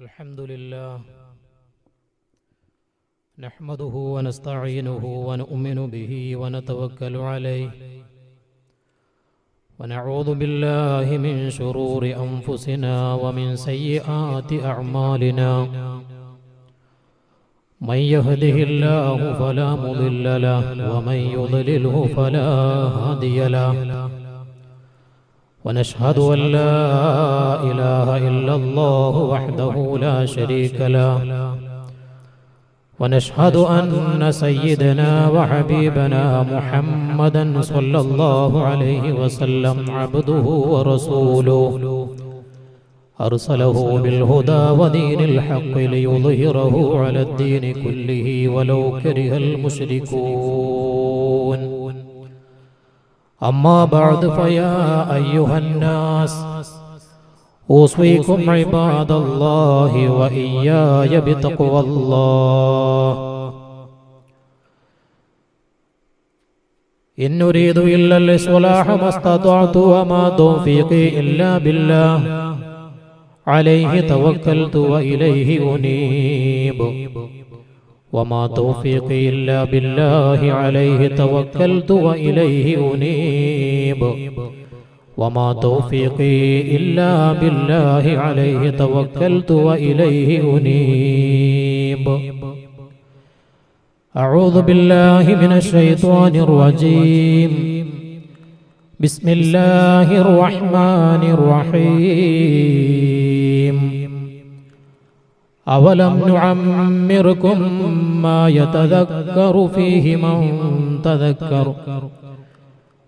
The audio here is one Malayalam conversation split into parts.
الحمد لله نحمده ونستعينه ونؤمن به ونتوكل عليه ونعوذ بالله من شرور أنفسنا ومن سيئات أعمالنا من يهده الله فلا مضل له ومن يضلله فلا هادي له ونشهد أن لا إله إلا الله وحده لا شريك له ونشهد أن سيدنا وحبيبنا محمدا صلى الله عليه وسلم عبده ورسوله أرسله بالهدى ودين الحق ليظهره على الدين كله ولو كره المشركون أما بعد فيا أيها الناس أوصيكم عباد الله وإياي بتقوى الله إن نريد إلا الإصلاح ما استطعت وما توفيقي إلا بالله عليه توكلت وإليه أنيب وما توفيقي إلا بالله عليه توكلت وإليه أنيب وما توفيقي إلا بالله عليه توكلت وإليه أنيب أعوذ بالله من الشيطان الرجيم بسم الله الرحمن الرحيم أولم نعمركم ما يتذكر فيه من تذكر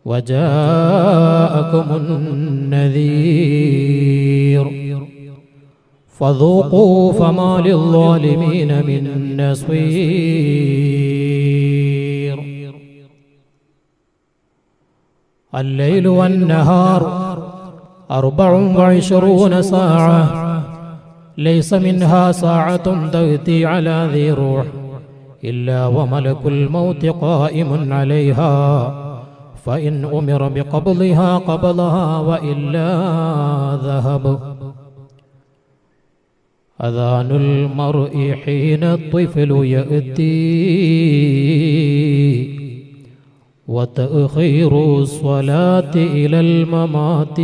وجاءكم النذير فذوقوا فما للظالمين من نصير الليل والنهار 24 ساعة ليس منها ساعة تأتي على ذي روح إلا وملك الموت قائم عليها فإن أمر بقبضها قبضها وإلا ذهب أذان المرء حين الطفل يأتي وتأخير الصلاة إلى الممات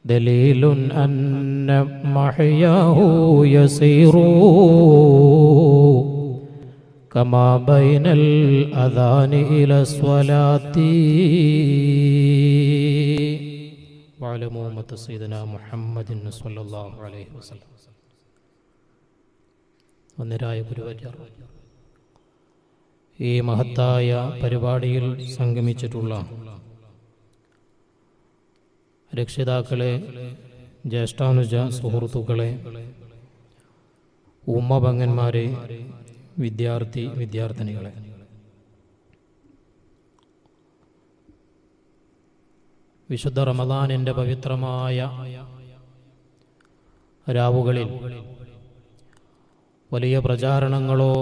دليل أن محياه يسير كما بين الأذان إلى الصلاة وعلموا أمة سيدنا محمد صلى الله عليه وسلم ഒന്നിരായ ഗുരുവര്യർ ഈ മഹത്തായ പരിപാടിയിൽ സംഗമിച്ചിട്ടുള്ള രക്ഷിതാക്കളെ, ജ്യേഷ്ഠാനുജ സുഹൃത്തുക്കളെ, ഉമ്മപങ്ങന്മാരെ, വിദ്യാർത്ഥിനികളെ, വിശുദ്ധ റമദാനിൻ്റെ പവിത്രമായ രാവുകളിൽ വലിയ പ്രചാരണങ്ങളോ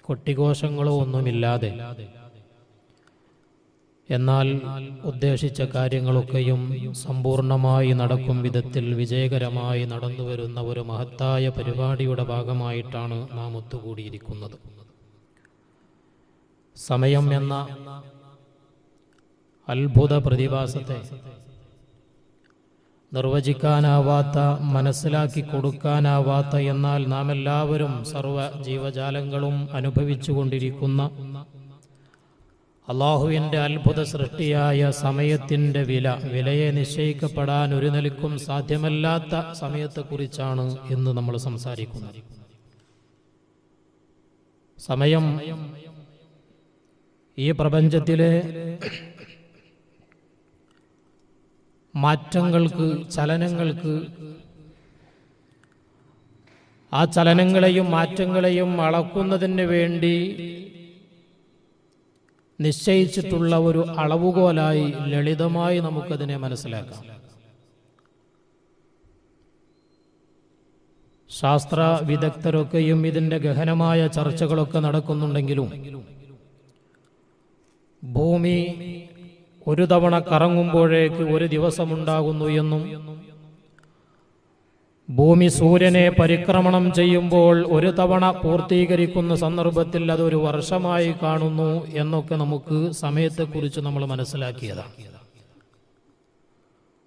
കൊട്ടിഘോഷങ്ങളോ ഒന്നുമില്ലാതെ എന്നാൽ ഉദ്ദേശിച്ച കാര്യങ്ങളൊക്കെയും സമ്പൂർണമായി നടക്കും വിധത്തിൽ വിജയകരമായി നടന്നുവരുന്ന ഒരു മഹത്തായ പരിപാടിയുടെ ഭാഗമായിട്ടാണ് നാം ഒത്തുകൂടിയിരിക്കുന്നത്. സമയം എന്ന അത്ഭുത പ്രതിഭാസത്തെ നിർവചിക്കാനാവാത്ത, മനസ്സിലാക്കി കൊടുക്കാനാവാത്ത, എന്നാൽ നാം എല്ലാവരും സർവ്വ ജീവജാലങ്ങളും അനുഭവിച്ചുകൊണ്ടിരിക്കുന്ന അള്ളാഹുവിൻ്റെ അത്ഭുത സൃഷ്ടിയായ സമയത്തിൻ്റെ വിലയെ നിശ്ചയിക്കപ്പെടാൻ ഒരു നിലയ്ക്കും സാധ്യമല്ലാത്ത സമയത്തെക്കുറിച്ചാണ് ഇന്ന് നമ്മൾ സംസാരിക്കുന്നത്. സമയം ഈ പ്രപഞ്ചത്തിലെ മാറ്റങ്ങൾക്ക്, ചലനങ്ങൾക്ക്, ആ ചലനങ്ങളെയും മാറ്റങ്ങളെയും അളക്കുന്നതിന് വേണ്ടി നിശ്ചയിച്ചിട്ടുള്ള ഒരു അളവുകോലായി ലളിതമായി നമുക്കതിനെ മനസ്സിലാക്കാം. ശാസ്ത്ര വിദഗ്ധരൊക്കെയും ഇതിൻ്റെ ഗഹനമായ ചർച്ചകളൊക്കെ നടക്കുന്നുണ്ടെങ്കിലും ഭൂമി ഒരു തവണ കറങ്ങുമ്പോഴേക്ക് ഒരു ദിവസമുണ്ടാകുന്നു എന്നും ഭൂമി സൂര്യനെ പരിക്രമണം ചെയ്യുമ്പോൾ ഒരു തവണ പൂർത്തീകരിക്കുന്ന സന്ദർഭത്തിൽ അതൊരു വർഷമായി കാണുന്നു എന്നൊക്കെ നമുക്ക് സമയത്തെക്കുറിച്ച് നമ്മൾ മനസ്സിലാക്കിയതാണ്.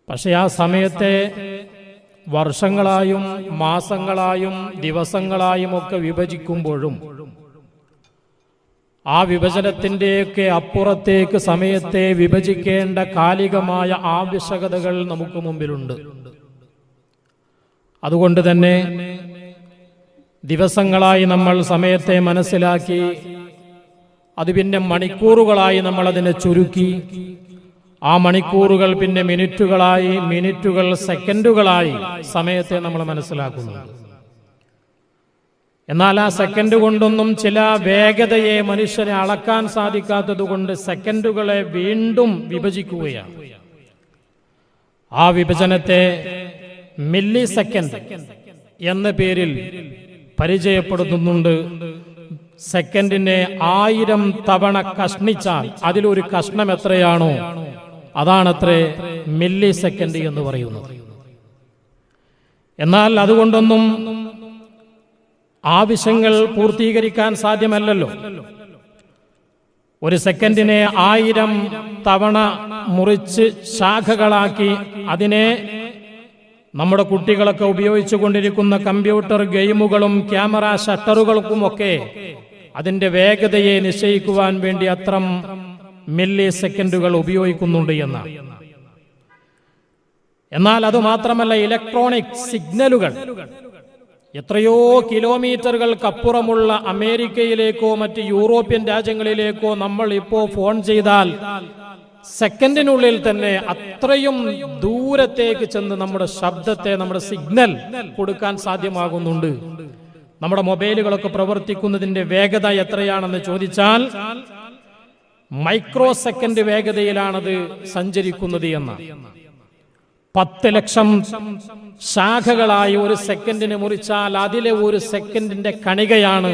പക്ഷെ ആ സമയത്തെ വർഷങ്ങളായും മാസങ്ങളായും ദിവസങ്ങളായും ഒക്കെ വിഭജിക്കുമ്പോഴും ആ വിഭജനത്തിൻ്റെയൊക്കെ അപ്പുറത്തേക്ക് സമയത്തെ വിഭജിക്കേണ്ട കാലികമായ ആവശ്യകതകൾ നമുക്ക് മുമ്പിലുണ്ട്. അതുകൊണ്ട് തന്നെ ദിവസങ്ങളായി നമ്മൾ സമയത്തെ മനസ്സിലാക്കി അത് പിന്നെ മണിക്കൂറുകളായി നമ്മൾ അതിനെ ചുരുക്കി, ആ മണിക്കൂറുകൾ പിന്നെ മിനിറ്റുകളായി, മിനിറ്റുകൾ സെക്കൻഡുകളായി സമയത്തെ നമ്മൾ മനസ്സിലാക്കുന്നു. എന്നാൽ ആ സെക്കൻഡ് കൊണ്ടൊന്നും ചില വേഗതയെ മനുഷ്യനെ അളക്കാൻ സാധിക്കാത്തതുകൊണ്ട് സെക്കൻഡുകളെ വീണ്ടും വിഭജിക്കുകയാണ്. ആ വിഭജനത്തെ മില്ലി സെക്കൻഡ് എന്ന പേരിൽ പരിചയപ്പെടുത്തുന്നുണ്ട്. സെക്കൻഡിനെ 1000 തവണ കഷ്ണിച്ചാൽ അതിലൊരു കഷ്ണം എത്രയാണോ അതാണത്രേ മില്ലി സെക്കൻഡ് എന്ന് പറയുന്നത്. എന്നാൽ അതുകൊണ്ടൊന്നും ആവശ്യങ്ങൾ പൂർത്തീകരിക്കാൻ സാധ്യമല്ലല്ലോ. ഒരു സെക്കൻഡിനെ 1000 തവണ മുറിച്ച് ശാഖകളാക്കി അതിനെ നമ്മുടെ കുട്ടികളൊക്കെ ഉപയോഗിച്ചു കൊണ്ടിരിക്കുന്ന കമ്പ്യൂട്ടർ ഗെയിമുകളും ക്യാമറ ഷട്ടറുകൾക്കുമൊക്കെ അതിന്റെ വേഗതയെ നിശ്ചയിക്കുവാൻ വേണ്ടി അത്രം മില്ലി സെക്കൻഡുകൾ ഉപയോഗിക്കുന്നുണ്ട് എന്നാണ്. എന്നാൽ അതുമാത്രമല്ല, ഇലക്ട്രോണിക് സിഗ്നലുകൾ എത്രയോ കിലോമീറ്ററുകൾക്കപ്പുറമുള്ള അമേരിക്കയിലേക്കോ മറ്റ് യൂറോപ്യൻ രാജ്യങ്ങളിലേക്കോ നമ്മൾ ഇപ്പോൾ ഫോൺ ചെയ്താൽ സെക്കൻഡിനുള്ളിൽ തന്നെ അത്രയും ദൂരത്തേക്ക് ചെന്ന് നമ്മുടെ ശബ്ദത്തെ, നമ്മുടെ സിഗ്നൽ കൊടുക്കാൻ സാധ്യമാകുന്നുണ്ട്. നമ്മുടെ മൊബൈലുകളൊക്കെ പ്രവർത്തിക്കുന്നതിന്റെ വേഗത എത്രയാണെന്ന് ചോദിച്ചാൽ മൈക്രോ സെക്കൻഡ് വേഗതയിലാണത് സഞ്ചരിക്കുന്നത് എന്ന 10 ലക്ഷം ശാഖകളായി ഒരു സെക്കൻഡിന് മുറിച്ചാൽ അതിലെ ഒരു സെക്കൻഡിന്റെ കണികയാണ്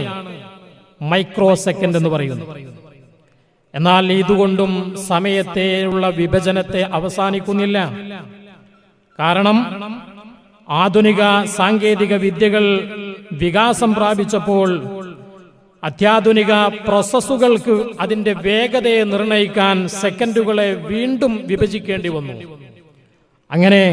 മൈക്രോ സെക്കൻഡ് എന്ന് പറയുന്നത്. എന്നാൽ ഇതുകൊണ്ടും സമയത്തെയുള്ള വിഭജനത്തെ അവസാനിക്കുന്നില്ല. കാരണം ആധുനിക സാങ്കേതിക വിദ്യകൾ വികാസം പ്രാപിച്ചപ്പോൾ അത്യാധുനിക പ്രോസസ്സുകൾക്ക് അതിന്റെ വേഗതയെ നിർണയിക്കാൻ സെക്കൻഡുകളെ വീണ്ടും വിഭജിക്കേണ്ടി വന്നു. അങ്ങനെ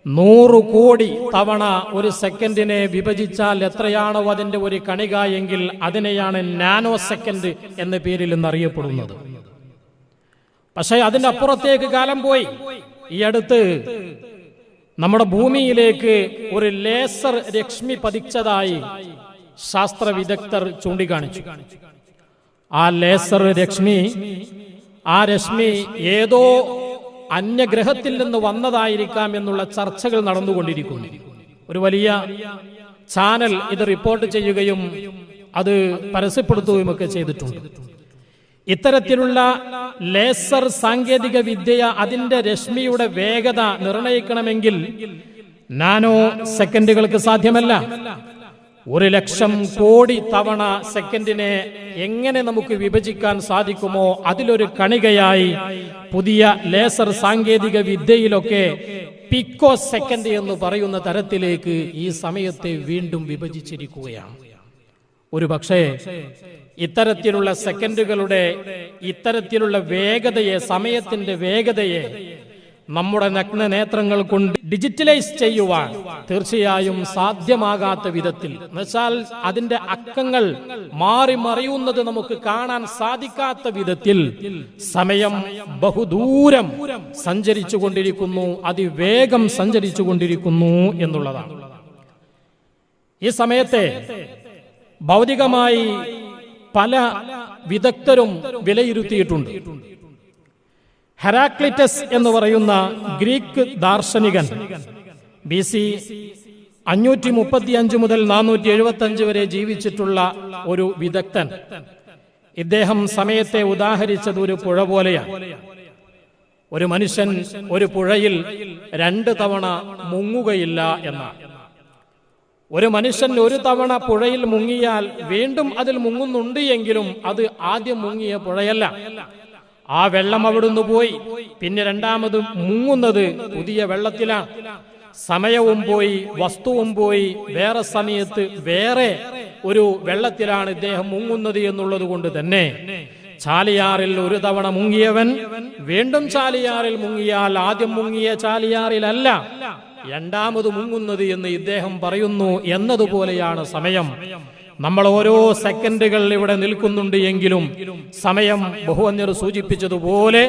100 കോടി തവണ ഒരു സെക്കൻഡിനെ വിഭജിച്ചാൽ എത്രയാണോ അതിന്റെ ഒരു കണിക എങ്കിൽ അതിനെയാണ് നാനോ സെക്കൻഡ് എന്ന പേരിൽ ഇന്നറിയപ്പെടുന്നത്. പക്ഷെ അതിന്റെ അപ്പുറത്തേക്ക് കാലം പോയി. ഈ അടുത്ത് നമ്മുടെ ഭൂമിയിലേക്ക് ഒരു ലേസർ രശ്മി പതിച്ചതായി ശാസ്ത്ര വിദഗ്ധർ ചൂണ്ടിക്കാണിച്ചു. ആ ലേസർ രശ്മി, ആ രശ്മി ഏതോ അന്യഗ്രഹത്തിൽ നിന്ന് വന്നതായിരിക്കാം എന്നുള്ള ചർച്ചകൾ നടന്നുകൊണ്ടിരിക്കുന്നു. ഒരു വലിയ ചാനൽ ഇത് റിപ്പോർട്ട് ചെയ്യുകയും അത് പരസ്യപ്പെടുത്തുകയും ഒക്കെ ചെയ്തിട്ടുണ്ട്. ഇത്തരത്തിലുള്ള ലേസർ സാങ്കേതിക വിദ്യ അതിന്റെ രശ്മിയുടെ വേഗത നിർണയിക്കണമെങ്കിൽ നാനോ സെക്കൻഡുകൾക്ക് സാധ്യമല്ല. 1,00,000 കോടി തവണ സെക്കൻഡിനെ എങ്ങനെ നമുക്ക് വിഭജിക്കാൻ സാധിക്കുമോ അതിലൊരു കണികയായി പുതിയ ലേസർ സാങ്കേതിക വിദ്യയിലൊക്കെ പിക്കോ സെക്കൻഡ് എന്ന് പറയുന്ന തരത്തിലേക്ക് ഈ സമയത്തെ വീണ്ടും വിഭജിച്ചിരിക്കുകയാണ്. ഒരു പക്ഷേ ഇത്തരത്തിലുള്ള സെക്കൻഡുകളുടെ ഇത്തരത്തിലുള്ള വേഗതയെ, സമയത്തിന്റെ വേഗതയെ നമ്മുടെ നഗ്ന നേത്രങ്ങൾ കൊണ്ട് ഡിജിറ്റലൈസ് ചെയ്യുവാൻ തീർച്ചയായും സാധ്യമാകാത്ത വിധത്തിൽ, എന്നുവെച്ചാൽ അതിന്റെ അക്കങ്ങൾ മാറി മറിയുന്നത് നമുക്ക് കാണാൻ സാധിക്കാത്ത വിധത്തിൽ സമയം ബഹുദൂരം സഞ്ചരിച്ചു കൊണ്ടിരിക്കുന്നു, അതിവേഗം സഞ്ചരിച്ചു കൊണ്ടിരിക്കുന്നു എന്നുള്ളതാണ്. ഈ സമയത്തെ ഭൗതികമായി പല വിദഗ്ധരും വിലയിരുത്തിയിട്ടുണ്ട്. ഹെറാക്ലിറ്റസ് എന്ന് പറയുന്ന ഗ്രീക്ക് ദാർശനികൻ BC 535 മുതൽ 475 വരെ ജീവിച്ചിട്ടുള്ള ഒരു വിദഗ്ധൻ, ഇദ്ദേഹം സമയത്തെ ഉദാഹരിച്ചത് ഒരു പുഴ പോലെയാണ്. ഒരു മനുഷ്യൻ ഒരു പുഴയിൽ 2 തവണ മുങ്ങുകയില്ല എന്നാണ്. ഒരു മനുഷ്യൻ ഒരു തവണ പുഴയിൽ മുങ്ങിയാൽ വീണ്ടും അതിൽ മുങ്ങുന്നുണ്ട് എങ്കിലും അത് ആദ്യം മുങ്ങിയ പുഴയല്ല. ആ വെള്ളം അവിടുന്ന് പോയി. പിന്നെ രണ്ടാമത് മുങ്ങുന്നത് പുതിയ വെള്ളത്തിലാണ്. സമയവും പോയി, വസ്തുവും പോയി, വേറെ സമയത്ത് വേറെ ഒരു വെള്ളത്തിലാണ് ഇദ്ദേഹം മുങ്ങുന്നത് എന്നുള്ളത് കൊണ്ട് തന്നെ ചാലിയാറിൽ ഒരു തവണ മുങ്ങിയവൻ വീണ്ടും ചാലിയാറിൽ മുങ്ങിയാൽ ആദ്യം മുങ്ങിയ ചാലിയാറിലല്ല രണ്ടാമത് മുങ്ങുന്നത് എന്ന് ഇദ്ദേഹം പറയുന്നു. എന്നതുപോലെയാണ് സമയം. നമ്മൾ ഓരോ സെക്കൻഡുകൾ ഇവിടെ നിൽക്കുന്നുണ്ട് എങ്കിലും സമയം ബഹുവന്യർ സൂചിപ്പിച്ചതുപോലെ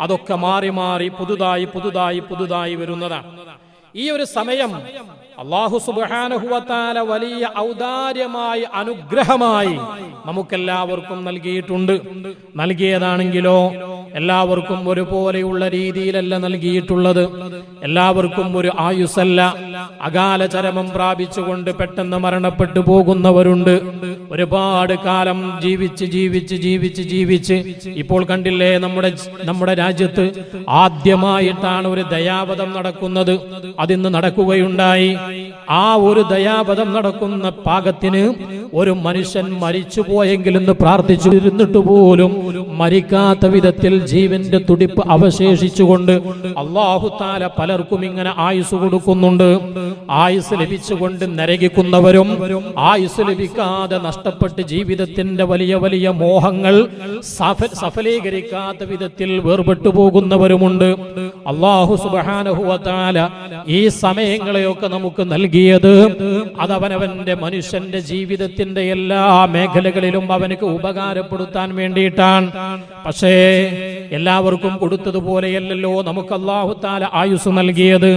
അതൊക്കെ മാറി മാറി പുതുതായി പുതുതായി പുതുതായി വരുന്നതാണ്. ഈ ഒരു സമയം അല്ലാഹു സുബ്ഹാനഹു വ തആല വലിയ ഔദാര്യമായി അനുഗ്രഹമായി നമുക്കെല്ലാവർക്കും നൽകിയിട്ടുണ്ട്. നൽകിയതാണെങ്കിലോ എല്ലാവർക്കും ഒരുപോലെയുള്ള രീതിയിലല്ല നൽകിയിട്ടുള്ളത്. എല്ലാവർക്കും ഒരു ആയുസ്സല്ല. അകാല ചരമം പ്രാപിച്ചുകൊണ്ട് പെട്ടെന്ന് മരണപ്പെട്ടു പോകുന്നവരുണ്ട്. ഒരുപാട് കാലം ജീവിച്ച് ജീവിച്ച് ജീവിച്ച് ജീവിച്ച് ഇപ്പോൾ കണ്ടില്ലേ, നമ്മുടെ രാജ്യത്ത് ആദ്യമായിട്ടാണ് ഒരു ദയാവധം നടക്കുന്നത്. അതിന്ന് നടക്കുകയുണ്ടായി. ആ ഒരു ദയാവധം നടക്കുന്ന പാകത്തിന് ഒരു മനുഷ്യൻ മരിച്ചു പോയെങ്കിലെന്ന് പ്രാർത്ഥിച്ചിരുന്നിട്ട് പോലും മരിക്കാത്ത വിധത്തിൽ ജീവന്റെ തുടിപ്പ് അവശേഷിച്ചുകൊണ്ട് അല്ലാഹു തആല പലർക്കും ഇങ്ങനെ ആയുസ് കൊടുക്കുന്നുണ്ട്. ആയുസ് ലഭിച്ചുകൊണ്ട് നരകിക്കുന്നവരും ആയുസ് ലഭിക്കാതെ നഷ്ടപ്പെട്ട് ജീവിതത്തിന്റെ വലിയ വലിയ മോഹങ്ങൾ സഫലീകരിക്കാത്ത വിധത്തിൽ വേർപെട്ടു പോകുന്നവരുമുണ്ട്. അല്ലാഹു സുബ്ഹാനഹു വ തആല ഈ സമയങ്ങളെയൊക്കെ നമുക്ക് നൽകിയത് അതവനവന്റെ മനുഷ്യന്റെ ജീവിതത്തിന്റെ എല്ലാ മേഖലകളിലും അവനക്ക് ഉപകാരപ്പെടുത്താൻ വേണ്ടിയിട്ടാണ്. പക്ഷേ എല്ലാവർക്കും കൊടുത്തതുപോലെയല്ലല്ലോ നമുക്ക് അല്ലാഹു തആല ആയുസ് നൽകിയത്.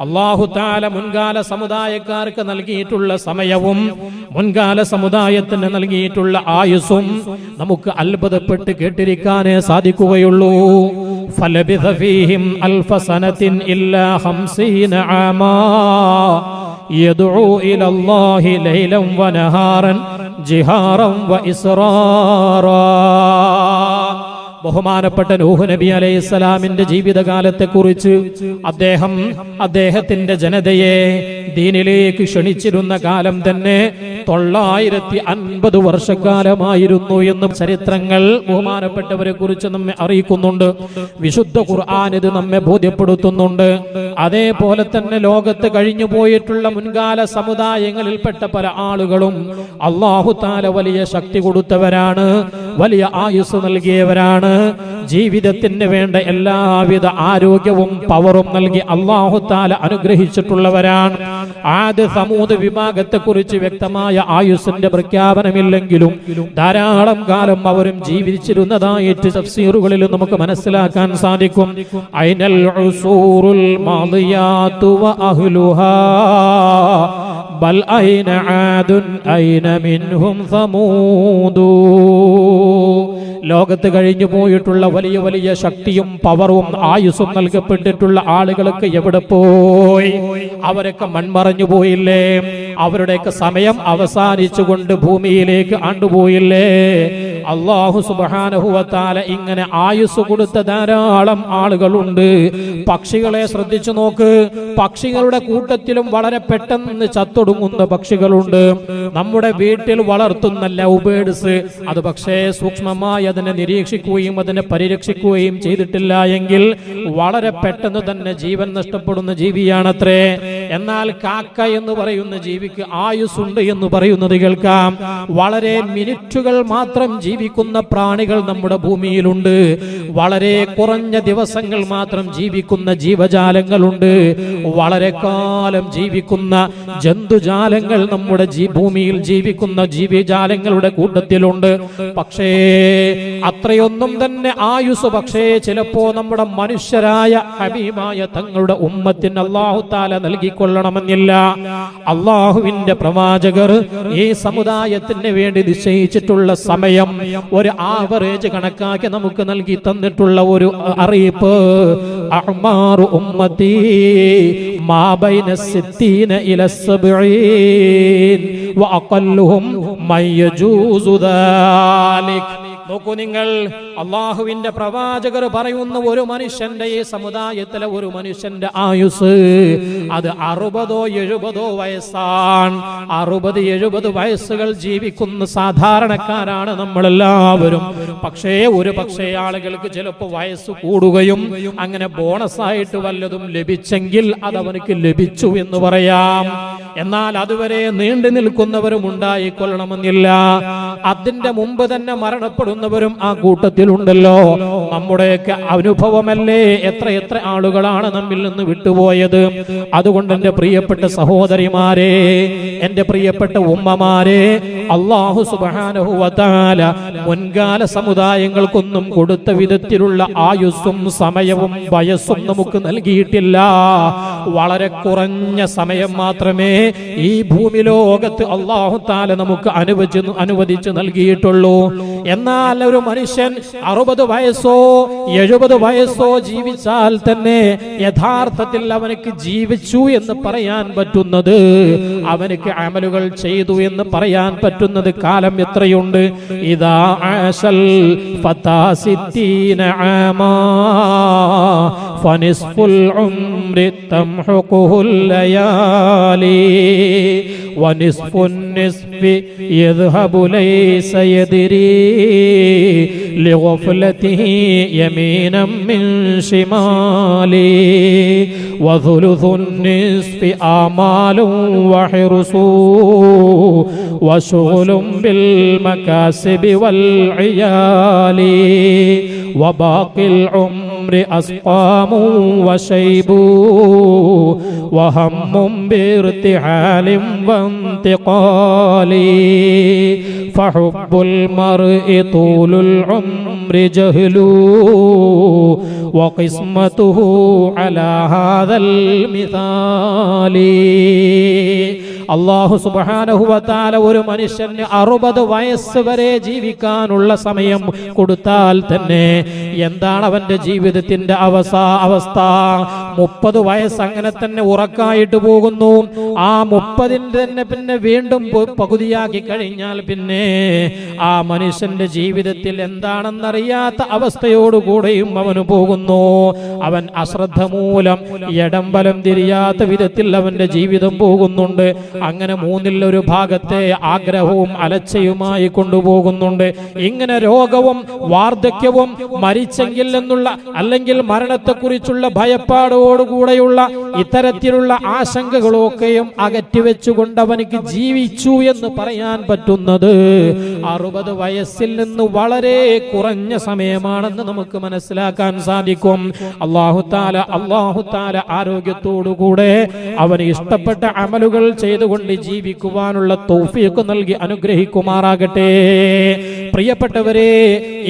അല്ലാഹു തആല മുൻകാല സമുദായക്കാർക്ക് നൽകിയിട്ടുള്ള സമയവും മുൻകാല സമുദായത്തിന് നൽകിയിട്ടുള്ള ആയുസ്സും നമുക്ക് അത്ഭുതപ്പെട്ട് കേട്ടിരിക്കാനേ സാധിക്കുകയുള്ളൂ. ഫലബിഥ ഫീഹിം അൽഫ സനത്തിൻ ഇല്ലാ 50 ആമാ യദ്ഉ ഇലല്ലാഹി ലൈലൻ വനഹാറൻ ജിഹാറൻ വഇസ്റാറാ. ബഹുമാനപ്പെട്ട നൂഹ് നബി അലൈഹിസ്സലാമിന്റെ ജീവിതകാലത്തെ കുറിച്ച് അദ്ദേഹത്തിന്റെ ജനതയെ ദീനിലേക്ക് ക്ഷണിച്ചിരുന്ന കാലം തന്നെ 950 വർഷക്കാലമായിരുന്നു എന്ന് ചരിത്രങ്ങൾ ബഹുമാനപ്പെട്ടവരെ കുറിച്ച് നമ്മെ അറിയിക്കുന്നുണ്ട്. വിശുദ്ധ ഖുർആൻ ഇത് നമ്മെ ബോധ്യപ്പെടുത്തുന്നുണ്ട്. അതേപോലെ തന്നെ ലോകത്ത് കഴിഞ്ഞു പോയിട്ടുള്ള മുൻകാല സമുദായങ്ങളിൽപ്പെട്ട പല ആളുകളും അല്ലാഹു തആല വലിയ ശക്തി കൊടുത്തവരാണ്, വലിയ ആയുസ് നൽകിയവരാണ്. ജീവിതത്തിന് വേണ്ട എല്ലാവിധ ആരോഗ്യവും പവറും നൽകി അല്ലാഹു തആല അനുഗ്രഹിച്ചിട്ടുള്ളവരാണ്. ആദ് സമൂദ് വിഭാഗത്തെ കുറിച്ച് വ്യക്തമായ ആയുസ്സിന്റെ പ്രഖ്യാപനമില്ലെങ്കിലും ധാരാളം കാലം അവരും ജീവിച്ചിരുന്നതായിട്ട് തഫ്സീറുകളിൽ നമുക്ക് മനസ്സിലാക്കാൻ സാധിക്കും. ഐനൽ ഉസൂറുൽ മാദിയാതു വ അഹ്ലുഹാ ബൽ ഐന ആദുൻ ഐന മിൻഹും സമൂദു. ലോകത്ത് കഴിഞ്ഞു പോയിട്ടുള്ള വലിയ വലിയ ശക്തിയും പവറും ആയുസ്സും നൽകപ്പെട്ടിട്ടുള്ള ആളുകളൊക്കെ എവിടെ പോയി? അവരൊക്കെ മൺമറഞ്ഞു പോയില്ലേ? അവരുടെയൊക്കെ സമയം അവസാനിച്ചുകൊണ്ട് ഭൂമിയിലേക്ക് ആണ്ടുപോയില്ലേ? അല്ലാഹു സുബ്ഹാനഹു വ തആല ഇങ്ങനെ ആയുസ് കൊടുത്ത ധാരാളം ആളുകളുണ്ട്. പക്ഷികളെ ശ്രദ്ധിച്ചു നോക്ക്. പക്ഷികളുടെ കൂട്ടത്തിലും വളരെ പെട്ടെന്ന് ചത്തൊടുങ്ങുന്ന പക്ഷികളുണ്ട്. നമ്മുടെ വീട്ടിൽ വളർത്തുന്ന ലവ് ബേർഡ്സ് അത് പക്ഷേ സൂക്ഷ്മമായി അതിനെ നിരീക്ഷിക്കുകയും അതിനെ പരിരക്ഷിക്കുകയും ചെയ്തിട്ടില്ല എങ്കിൽ വളരെ പെട്ടെന്ന് തന്നെ ജീവൻ നഷ്ടപ്പെടുന്ന ജീവിയാണത്രേ. എന്നാൽ കാക്ക എന്ന് പറയുന്ന ജീവിക്ക് ആയുസ്സുണ്ട് എന്ന് പറയുന്നത് കേൾക്കാം. വളരെ മിനിറ്റുകൾ മാത്രം ജീവിക്കുന്ന പ്രാണികൾ നമ്മുടെ ഭൂമിയിലുണ്ട്. വളരെ കുറഞ്ഞ ദിവസങ്ങൾ മാത്രം ജീവിക്കുന്ന ജീവജാലങ്ങളുണ്ട്. വളരെ കാലം ജീവിക്കുന്ന ജന്തുജാലങ്ങൾ നമ്മുടെ ഭൂമിയിൽ ജീവിക്കുന്ന ജീവജാലങ്ങളുടെ കൂട്ടത്തിലുണ്ട്. പക്ഷേ അത്രയൊന്നും തന്നെ ആയുസ് പക്ഷേ ചിലപ്പോ നമ്മുടെ മനുഷ്യരായ ഹബീബായ തങ്ങളുടെ ഉമ്മത്തിന് അല്ലാഹു തആല നൽകിക്കൊള്ളണമെന്നില്ല. അല്ലാഹുവിന്റെ പ്രവാചകർ ഈ സമുദായത്തിന് വേണ്ടി നിശ്ചയിച്ചിട്ടുള്ള സമയം ഒരു ആവറേജ് കണക്കാക്കി നമുക്ക് നൽകി തന്നിട്ടുള്ള ഒരു അറിയിപ്പ്, അഅ്മാറു ഉമ്മത്തി മാ ബൈന 60 ഇല 70 വഅഖല്ലുഹും മൻ യജൂസു ദാലിക്. നോക്കൂ നിങ്ങൾ, അള്ളാഹുവിന്റെ പ്രവാചകർ പറയുന്ന ഒരു മനുഷ്യന്റെ, ഈ സമുദായത്തിലെ ഒരു മനുഷ്യന്റെ ആയുസ് അത് 60-70 വയസ്സാണ്. 60-70 വയസ്സുകൾ ജീവിക്കുന്ന സാധാരണക്കാരാണ് നമ്മളെല്ലാവരും. പക്ഷേ ഒരു പക്ഷേ ആളുകൾക്ക് ചിലപ്പോൾ വയസ്സ് കൂടുകയും അങ്ങനെ ബോണസായിട്ട് വല്ലതും ലഭിച്ചെങ്കിൽ അതവനക്ക് ലഭിച്ചു എന്ന് പറയാം. എന്നാൽ അതുവരെ നീണ്ടു നിൽക്കുന്നവരും ഉണ്ടായിക്കൊള്ളണമെന്നില്ല. അതിന്റെ മുമ്പ് തന്നെ മരണപ്പെടുന്നവരും ആ കൂട്ടത്തിലുണ്ടല്ലോ. നമ്മുടെയൊക്കെ അനുഭവമല്ലേ, എത്ര ആളുകളാണ് നമ്മിൽ നിന്ന് വിട്ടുപോയത്. അതുകൊണ്ട് എന്റെ പ്രിയപ്പെട്ട സഹോദരിമാരെ, എന്റെ പ്രിയപ്പെട്ട ഉമ്മമാരെ, അല്ലാഹു സുബ്ഹാനഹു വ തആല മുൻകാല സമുദായങ്ങൾക്കൊന്നും കൊടുത്ത വിധത്തിലുള്ള ആയുസ്സും സമയവും വയസ്സും നമുക്ക് നൽകിയിട്ടില്ല. വളരെ കുറഞ്ഞ സമയം മാത്രമേ ഈ ഭൂമി ലോകത്ത് അല്ലാഹു തആല നമുക്ക് അനുവദിച്ചു നൽകിയിട്ടുള്ളൂ. എന്നാൽ ഒരു മനുഷ്യൻ 60 വയസ്സോ 70 വയസ്സോ ജീവിച്ചാൽ തന്നെ യഥാർത്ഥത്തിൽ അവനക്ക് ജീവിച്ചു എന്ന് പറയാൻ പറ്റുന്നത്, അവനക്ക് അമലുകൾ ചെയ്തു എന്ന് പറയാൻ പറ്റുന്നത് കാലം എത്രയുണ്ട്? ഇദാ ആശൽ ഫതാ 60 ആമാ ഫനിസ്ഫുൽ ഉംരി തംഹുഖുൽ ലയാലി വനിസ്ഫുൻ നിസ്ഫി യദ്ഹബു ലൈസ യദ്രി ലിഗഫ്ലതിഹി യമീനം മിൻ ശിമാലി വസുലുസുൻ നിസ്ഫി ആമാലും വഹിർസു വശുഗുലും ബിൽ മകാസിബി വൽ ഇയാലി വബാഖിൽ ഉംരി അസ്ഖാമു വശൈബു വഹമ്മും ബിർതിഹാലിം വന്തിഖാലി ഫഹുബ്ബുൽ മർഇ തൂലുൽ ഉംരി ജഹ്ലു വഖിസ്മതുഹു അലാ ഹാദൽ മിസാലി. അല്ലാഹു സുബ്ഹാനഹു വ തആല ഒരു മനുഷ്യന് 60 വയസ്സ് വരെ ജീവിക്കാനുള്ള സമയം കൊടുത്താൽ തന്നെ എന്താണ് അവന്റെ ജീവിതത്തിന്റെ അവസ്ഥ? 30 വയസ്സ് അങ്ങനെ തന്നെ ഉറക്കായിട്ട് പോകുന്നു. ആ 30-ന്റെ തന്നെ പിന്നെ വീണ്ടും പകുതിയാക്കി കഴിഞ്ഞാൽ പിന്നെ ആ മനുഷ്യന്റെ ജീവിതത്തിൽ എന്താണെന്നറിയാത്ത അവസ്ഥയോടുകൂടെയും അവന് പോകുന്നു. അവൻ അശ്രദ്ധ മൂലം എടംബലം തിരിയാത്ത വിധത്തിൽ അവന്റെ ജീവിതം പോകുന്നുണ്ട്. അങ്ങനെ 1/3 ഭാഗത്തെ ആഗ്രഹവും അലച്ചയുമായി കൊണ്ടുപോകുന്നുണ്ട്. ഇങ്ങനെ രോഗവും വാർദ്ധക്യവും മരിച്ചെങ്കിൽ എന്നുള്ള അല്ലെങ്കിൽ മരണത്തെക്കുറിച്ചുള്ള ഭയപ്പാടോടുകൂടെയുള്ള ഇത്തരത്തിലുള്ള ആശങ്കകളൊക്കെയും അകറ്റിവെച്ചുകൊണ്ട് അവനിക്ക് ജീവിച്ചു എന്ന് പറയാൻ പറ്റുന്നത് 60 വയസ്സിൽ നിന്ന് വളരെ കുറഞ്ഞ സമയമാണെന്ന് നമുക്ക് മനസ്സിലാക്കാൻ സാധിക്കും. അല്ലാഹു തആല ആരോഗ്യത്തോടുകൂടെ അവന് ഇഷ്ടപ്പെട്ട അമലുകൾ ചെയ്തുകൊണ്ട് ജീവിക്കുവാനുള്ള തൗഫീഖ് നൽകി അനുഗ്രഹിക്കുമാറാകട്ടെ. പ്രിയപ്പെട്ടവരെ,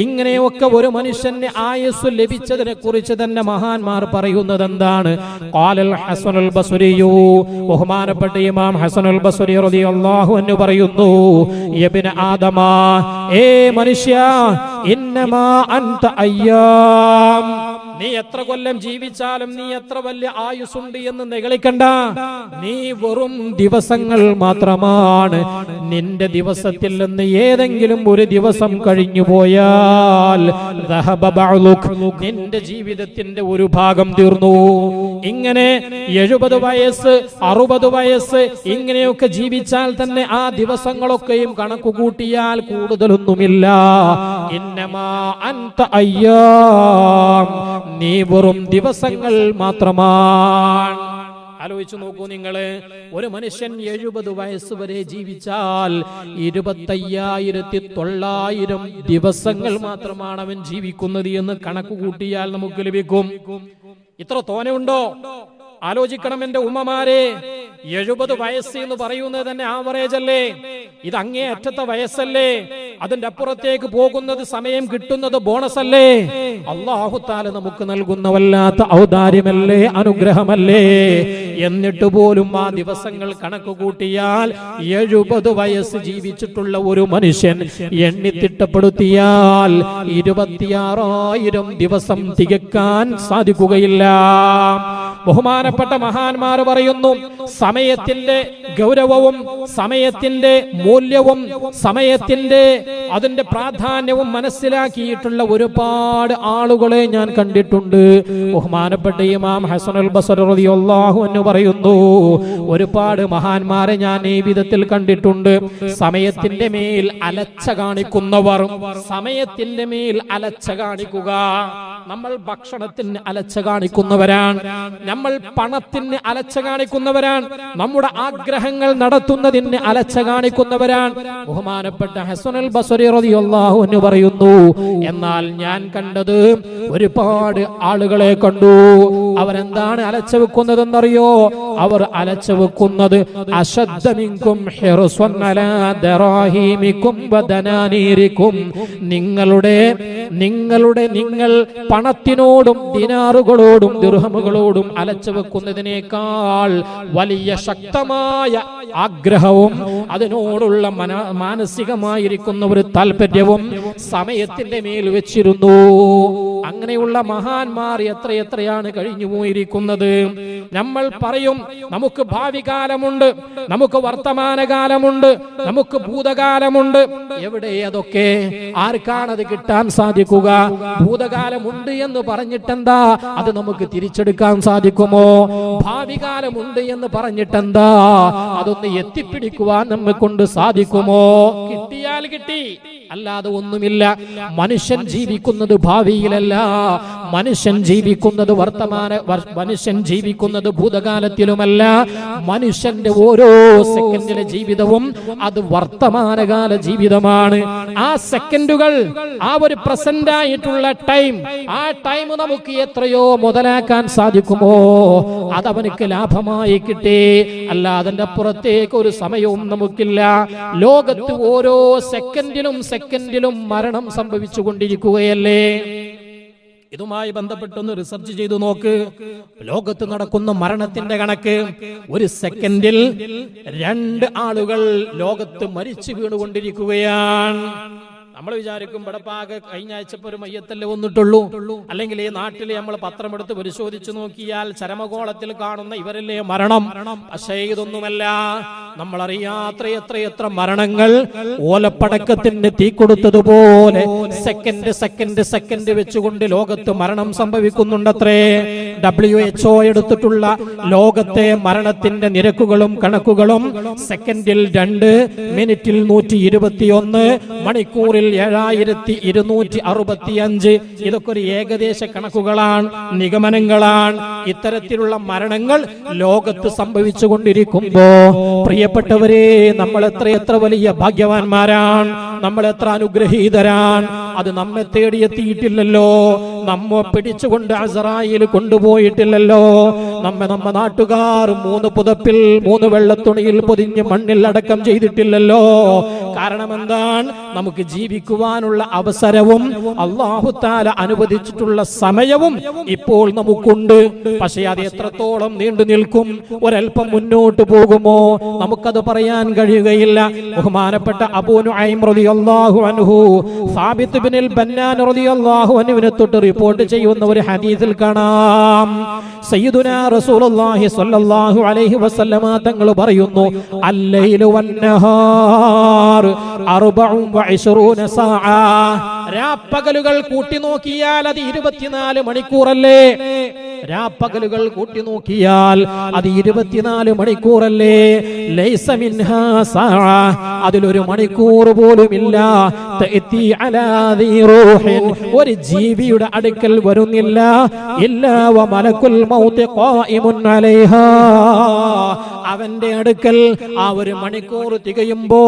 ഇങ്ങനെയൊക്കെ ഒരു മനുഷ്യന് ആയുസ് ലഭിച്ചതിനെ കുറിച്ച് തന്നെ മഹാന്മാർ പറയുന്നത് എന്താണ്? ഖാലൽ ഹസനുൽ ബസ്രി, ബഹുമാനപ്പെട്ട ഇമാം ഹസനുൽ ബസ്രി റളിയല്ലാഹു അൻഹു പറയുന്നു, യബ്ന ആദമ, ഏ മനുഷ്യ, ഇന്നമാ അൻത അയ്യാം, നീ എത്ര കൊല്ലം ജീവിച്ചാലും നീ എത്ര വലിയ ആയുസ്സുണ്ട് എന്ന് നിഗളിക്കണ്ട. നീ വെറും ദിവസങ്ങൾ മാത്രമാണ്. നിന്റെ ദിവസത്തിൽ നിന്ന് ഏതെങ്കിലും ഒരു ദിവസം കഴിഞ്ഞു പോയാൽ നിന്റെ ജീവിതത്തിന്റെ ഒരു ഭാഗം തീർന്നു. ഇങ്ങനെ 70 വയസ്സ് 60 വയസ്സ് ഇങ്ങനെയൊക്കെ ജീവിച്ചാൽ തന്നെ ആ ദിവസങ്ങളൊക്കെയും കണക്കു കൂട്ടിയാൽ കൂടുതലൊന്നുമില്ല. ഇന്നമാ അൻത അയ്യാം, നീ വെറും ദിവസങ്ങൾ മാത്രമാണ്. ആലോചിച്ചു നോക്കൂ നിങ്ങള്, ഒരു മനുഷ്യൻ 70 വയസ്സ് വരെ ജീവിച്ചാൽ 25,900 ദിവസങ്ങൾ മാത്രമാണ് അവൻ ജീവിക്കുന്നത് എന്ന് കണക്ക് കൂട്ടിയാൽ നമുക്ക് ലഭിക്കും. ഇത്ര തോനെയുണ്ടോ? ആലോചിക്കണം എന്റെ ഉമ്മമാരെ. 70 വയസ്സ് എന്ന് പറയുന്നത് തന്നെ ആവറേജ് അല്ലേ? ഇത് അങ്ങേ അറ്റത്തെ വയസ്സല്ലേ? അതിന്റെ അപ്പുറത്തേക്ക് പോകുന്നത് സമയം കിട്ടുന്നത് ബോണസ് അല്ലേ? അല്ലാഹു തആല നമുക്ക് നൽകുന്ന വല്ലാത്ത ഔദാര്യമല്ലേ, അനുഗ്രഹമല്ലേ? എന്നിട്ട് പോലും ആ ദിവസങ്ങൾ കണക്ക് കൂട്ടിയാൽ 70 വയസ്സ് ജീവിച്ചിട്ടുള്ള ഒരു മനുഷ്യൻ എണ്ണിത്തിട്ടപ്പെടുത്തിയാൽ 26,000 ദിവസം തികക്കാൻ സാധിക്കുകയില്ല. ബഹുമാനപ്പെട്ട മഹാന്മാർ പറയുന്നു, സമയത്തിന്റെ ഗൗരവവും സമയത്തിന്റെ മൂല്യവും സമയത്തിന്റെ അതിന്റെ പ്രാധാന്യവും മനസ്സിലാക്കിയിട്ടുള്ള ഒരുപാട് ആളുകളെ ഞാൻ കണ്ടിട്ടുണ്ട്. ബഹുമാനപ്പെട്ട ഇമാം ഹസനുൽ ബസ്രി റളിയല്ലാഹു അൻഹു പറയുന്നു, ഒരുപാട് മഹാന്മാരെ ഞാൻ ഈ വിധത്തിൽ കണ്ടിട്ടുണ്ട്. സമയത്തിന്റെ മേൽ അലച്ച കാണിക്കുന്നവർ, സമയത്തിന്റെ മേൽ അലച്ച കാണിക്കുക. നമ്മൾ ഭക്ഷണത്തിന് അലച്ച കാണിക്കുന്നവരാണ്, നമ്മൾ പണത്തിന് അലച്ച കാണിക്കുന്നവരാണ്, നമ്മുടെ ആഗ്രഹങ്ങൾ നടത്തുന്നതിന് അലച്ച കാണിക്കുന്നവരാണ്. ബഹുമാനപ്പെട്ട ഹസനുൽ ബസ്രി റളിയല്ലാഹു അൻഹു പറയുന്നു, എന്നാൽ ഞാൻ കണ്ടത് ഒരുപാട് ആളുകളെ കണ്ടു. അവരെന്താണ് അലച്ച വെക്കുന്നതെന്നറിയോ? അവർ അലച്ച വെക്കുന്നത് അശദ്ദ മിൻകും ഹിർസൻ അലാ ദറാഹിമികും വദനാനീരികും, നിങ്ങൾ പണത്തിനോടും ദിനാറുകളോടും ദിർഹമുകളോടും അലച്ചു വെക്കുന്നതിനേക്കാൾ വലിയ ശക്തമായ ആഗ്രഹവും അതിനോടുള്ള മാനസികമായിരിക്കുന്ന ഒരു താല്പര്യവും സമയത്തിന്റെ മേൽ വെച്ചിരുന്നു. അങ്ങനെയുള്ള മഹാന്മാർ എത്രയാണ് കഴിഞ്ഞു പോയിരിക്കുന്നത്. നമ്മൾ പറയും നമുക്ക് ഭാവി കാലമുണ്ട്, നമുക്ക് വർത്തമാനകാലമുണ്ട്, നമുക്ക് ഭൂതകാലമുണ്ട്. എവിടെ അതൊക്കെ? ആർക്കാണത് കിട്ടാൻ സാധിക്കുക? ഭൂതകാലമുണ്ട് എന്ന് പറഞ്ഞിട്ടെന്താ അത് നമുക്ക് തിരിച്ചെടുക്കാൻ സാധിക്കുമോ? ഭാവി കാലമുണ്ട് എന്ന് പറഞ്ഞിട്ടെന്താ അതൊന്ന് എത്തിപ്പിടിക്കുവാൻ നമ്മെ കൊണ്ട് സാധിക്കുമോ? കിട്ടിയാൽ കിട്ടി, അല്ലാതെ ഒന്നുമില്ല. മനുഷ്യൻ ജീവിക്കുന്നത് ഭാവിയിലല്ല, മനുഷ്യൻ ജീവിക്കുന്നത് മനുഷ്യൻ ജീവിക്കുന്നത് ഭൂതകാലത്തിലുമല്ല. മനുഷ്യന്റെ ഓരോ സെക്കൻഡിലെ ജീവിതവും അത് വർത്തമാനകാല ജീവിതമാണ്. ആ സെക്കൻഡുകൾ, ആ ഒരു പ്രസന്റ് ആയിട്ടുള്ള ടൈം, ആ ടൈം നമുക്ക് എത്രയോ മുതലാക്കാൻ സാധിക്കുമോ അതവനക്ക് ലാഭമായി കിട്ടേ, അല്ല അതിന്റെ പുറത്തേക്ക് ഒരു സമയവും നമുക്കില്ല. ലോകത്ത് ഓരോ സെക്കൻഡിലും മരണം സംഭവിച്ചു കൊണ്ടിരിക്കുകയല്ലേ. ഇതുമായി ബന്ധപ്പെട്ടൊന്ന് റിസർച്ച് ചെയ്തു നോക്ക്. ലോകത്ത് നടക്കുന്ന മരണത്തിന്റെ കണക്ക്, ഒരു സെക്കൻഡിൽ 2 ആളുകൾ ലോകത്ത് മരിച്ചു വീണുകൊണ്ടിരിക്കുകയാണ്. നമ്മൾ വിചാരിക്കും ഇവിടെ കഴിഞ്ഞ ആഴ്ച ഒരു മയ്യത്തല്ലേ വന്നിട്ടുള്ളൂ, അല്ലെങ്കിൽ ഈ നാട്ടിൽ നമ്മൾ പത്രമെടുത്ത് പരിശോധിച്ചു നോക്കിയാൽ ചരമകോളത്തിൽ കാണുന്ന ഇവരല്ലേ മരണം. പക്ഷേ ഇതൊന്നുമല്ല. നമ്മൾ അറിയാത്ത എത്ര മരണങ്ങൾ ഓലപ്പടക്കത്തിന് തീ കൊടുത്തതുപോലെ സെക്കൻഡ് വെച്ചുകൊണ്ട് ലോകത്ത് മരണം സംഭവിക്കുന്നുണ്ടത്രേ. WHO എടുത്തിട്ടുള്ള ലോകത്തെ മരണത്തിന്റെ നിരക്കുകളും കണക്കുകളും സെക്കൻഡിൽ 2, മിനിറ്റിൽ 121, മണിക്കൂറിൽ 7265. ഇതൊക്കെ ഒരു ഏകദേശ കണക്കുകളാണ്, നിഗമനങ്ങളാണ്. ഇത്തരത്തിലുള്ള മരണങ്ങൾ ലോകത്ത് സംഭവിച്ചു കൊണ്ടിരിക്കുമ്പോ പ്രിയപ്പെട്ടവരെ, നമ്മൾ എത്ര വലിയ ഭാഗ്യവാന്മാരാണ്, നമ്മൾ എത്ര അനുഗ്രഹീതരാണ്. അത് നമ്മെ തേടിയെത്തിയിട്ടില്ലല്ലോ, നമ്മെ പിടിച്ചുകൊണ്ട് അസ്രായേൽ കൊണ്ടുപോയിട്ടില്ലല്ലോ. നമ്മുടെ നാട്ടുകാർ 3 പുതപ്പിൽ 3 വെള്ളത്തുണിയിൽ പൊതിഞ്ഞ് മണ്ണിൽ അടക്കം ചെയ്തിട്ടില്ലല്ലോ. കാരണം എന്താണ്? നമുക്ക് ജീവിക്കുവാനുള്ള അവസരവും അല്ലാഹു തആല അനുവദിച്ചിട്ടുള്ള സമയവും ഇപ്പോൾ നമുക്കുണ്ട്. പക്ഷേ അത് എത്രത്തോളം നീണ്ടു നിൽക്കും, ഒരൽപ്പം മുന്നോട്ട് പോകുമോ, നമുക്കത് പറയാൻ കഴിയുകയില്ല. ബഹുമാനപ്പെട്ട അബൂ നുഐം റളിയല്ലാഹു അൻഹു സാബിത്ത് ഇബ്നുൽ ബന്നാൻ റളിയല്ലാഹു അൻഹുവിനെ തൊട്ട് റിപ്പോർട്ട് ചെയ്യുന്ന ഒരു ഹദീസിൽ കാണാം, സയ്യിദുനാ റസൂലുള്ളാഹി സ്വല്ലല്ലാഹു അലൈഹി വസല്ലമ തങ്ങൾ പറയുന്നു, അല്ലൈലു വന്നഹാർ 24 സാഅ. രാപ്പകലുകൾ കൂട്ടി നോക്കിയാൽ അത് 24 മണിക്കൂറല്ലേ? രാപ്പകലുകൾ കൂട്ടി നോക്കിയാൽ അത് 24 മണിക്കൂറല്ലേ? ലൈസ മിൻഹാ സാഅ, അതിലൊരു മണിക്കൂർ പോലും ഇല്ല. തഅതി അലാ ദീ റൂഹിൻ, ഒരു ജീവിയുടെ അടുക്കൽ വരുന്നില്ല. ഇല്ലാ വ മലക്കുൽ മൗത്ത് ഖായിമുൻ അലൈഹാ, അവന്റെ അടുക്കൽ ആ ഒരു മണിക്കൂർ തികയുമ്പോ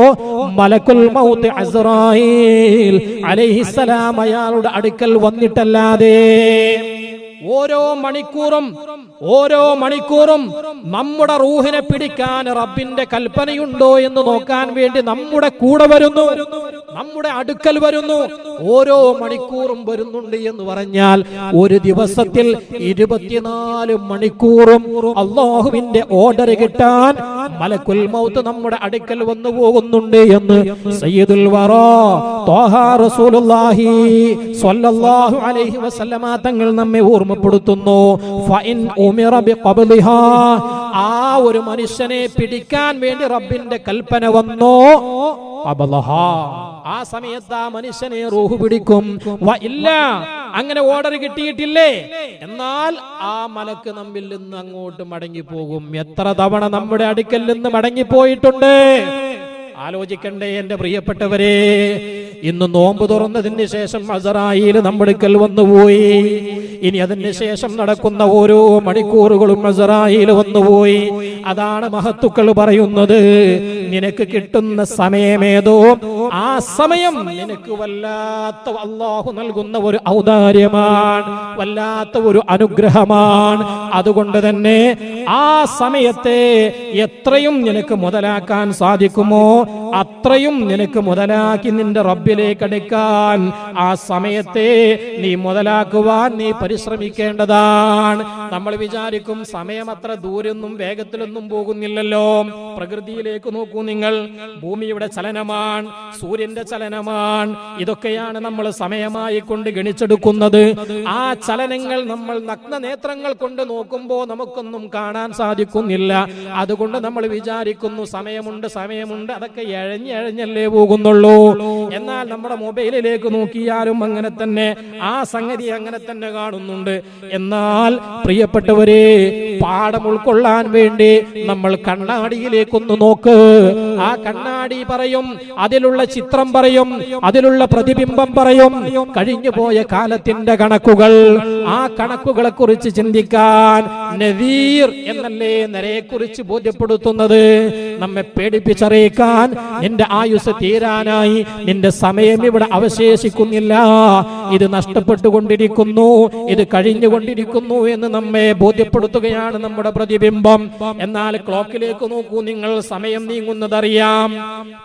മലക്കുൽ മൗത്ത് അസ്രായീൽ അലൈഹിസ്സലാം അയാളുടെ അടുക്കൽ വന്നിട്ടല്ലാതെ. ഓരോ മണിക്കൂറും നമ്മുടെ റൂഹിനെ പിടിക്കാൻ റബ്ബിന്റെ കൽപ്പനയുണ്ടോ എന്ന് നോക്കാൻ വേണ്ടി നമ്മുടെ കൂടെ വരുന്നു, നമ്മുടെ അടുക്കൽ വരുന്നു. ഓരോ മണിക്കൂറും വരുന്നുണ്ട് എന്ന് പറഞ്ഞാൽ ഒരു ദിവസത്തിൽ 24 മണിക്കൂറും അല്ലാഹുവിന്റെ ഓർഡർ കിട്ടാൻ മലക്കുൽ മൗത്ത് നമ്മുടെ അടുക്കൽ വന്നു പോകുന്നുണ്ട് എന്ന് സയ്യിദുൽ വറാ ത്വാഹ റസൂലുള്ളാഹി സ്വല്ലല്ലാഹു അലൈഹി വസല്ലമ തങ്ങൾ നമ്മെ ഓർമ്മപ്പെടുത്തുന്നു. ഫഇൻ ഉമിറ ബിഖബ്ലിഹാ, ആ ഒരു മനുഷ്യനെ പിടിക്കാൻ വേണ്ടി റബ്ബിന്റെ കൽപ്പന വന്നോ ആ സമയത്ത് ആ മനുഷ്യനെ റൂഹ് പിടിക്കും. ഇല്ല, അങ്ങനെ ഓർഡർ കിട്ടിയിട്ടില്ലേ, എന്നാൽ ആ മലക്ക് നമ്മിൽ നിന്ന് അങ്ങോട്ട് മടങ്ങിപ്പോകും. എത്ര തവണ നമ്മുടെ അടുക്കൽ നിന്ന് മടങ്ങിപ്പോയിട്ടുണ്ട് ആലോചിക്കണ്ടേ എന്റെ പ്രിയപ്പെട്ടവരെ. ഇന്ന് നോമ്പ് തുറന്നതിന് ശേഷം അസറായിൽ നമ്മുടെ അടുക്കൽ വന്നുപോയി. ഇനി അതിന് ശേഷം നടക്കുന്ന ഓരോ മണിക്കൂറുകളും അസറായിൽ വന്നുപോയി. അതാണ് മഹത്തുക്കൾ പറയുന്നത്, നിനക്ക് കിട്ടുന്ന സമയമേതോ ആ സമയം നിനക്ക് വല്ലാത്ത അല്ലാഹു നൽകുന്ന ഒരു ഔദാര്യമാണ്, വല്ലാത്ത ഒരു അനുഗ്രഹമാണ്. അതുകൊണ്ട് തന്നെ ആ സമയത്തെ എത്രയും നിനക്ക് മുതലാക്കാൻ സാധിക്കുമോ അത്രയും നിനക്ക് മുതലാക്കി നിന്റെ റബ്ബിലേക്ക് അടുക്കാൻ ആ സമയത്തെ നീ മുതലാക്കുവാൻ നീ പരിശ്രമിക്കേണ്ടതാണ്. നമ്മൾ വിചാരിക്കും സമയം അത്ര ദൂരൊന്നും വേഗത്തിലൊന്നും പോകുന്നില്ലല്ലോ. പ്രകൃതിയിലേക്ക് നോക്കൂ നിങ്ങൾ, ഭൂമിയുടെ ചലനമാണ്, സൂര്യന്റെ ചലനമാണ്, ഇതൊക്കെയാണ് നമ്മൾ സമയമായി കൊണ്ട് ഗണിച്ചെടുക്കുന്നത്. ആ ചലനങ്ങൾ നമ്മൾ നഗ്നനേത്രങ്ങൾ കൊണ്ട് നോക്കുമ്പോൾ നമുക്കൊന്നും കാണാൻ സാധിക്കുന്നില്ല. അതുകൊണ്ട് നമ്മൾ വിചാരിക്കുന്നു സമയമുണ്ട് സമയമുണ്ട്, അതൊക്കെ എഴഞ്ഞല്ലേ പോകുന്നുള്ളൂ. എന്നാൽ നമ്മുടെ മൊബൈലിലേക്ക് നോക്കിയാലും അങ്ങനെ തന്നെ ആ സംഗതി അങ്ങനെ തന്നെ കാണുന്നുണ്ട്. എന്നാൽ പ്രിയപ്പെട്ടവരെ, പാഠം ഉൾക്കൊള്ളാൻ വേണ്ടി നമ്മൾ കണ്ണാടിയിലേക്കൊന്ന് നോക്ക്. ആ കണ്ണാടി പറയും, അതിലുള്ള ചിത്രം പറയും, അതിലുള്ള പ്രതിബിംബം പറയും, കഴിഞ്ഞു പോയ കാലത്തിന്റെ കണക്കുകൾ. ആ കണക്കുകളെ കുറിച്ച് ചിന്തിക്കാൻ നദീർ എന്നല്ലേ നരയെ കുറിച്ച് ബോധ്യപ്പെടുത്തുന്നത്, നമ്മെ പേടിപ്പിച്ചറിയിക്കാൻ നിന്റെ ആയുസ് തീരാനായി, നിന്റെ സമയം ഇവിടെ അവശേഷിക്കുന്നില്ല, ഇത് നഷ്ടപ്പെട്ടുകൊണ്ടിരിക്കുന്നു, ഇത് കഴിഞ്ഞുകൊണ്ടിരിക്കുന്നു എന്ന് നമ്മെ ബോധ്യപ്പെടുത്തുകയാണ് നമ്മുടെ പ്രതിബിംബം. എന്നാൽ ക്ലോക്കിലേക്ക് നോക്കൂ നിങ്ങൾ, സമയം നീങ്ങുന്നതറിയാം.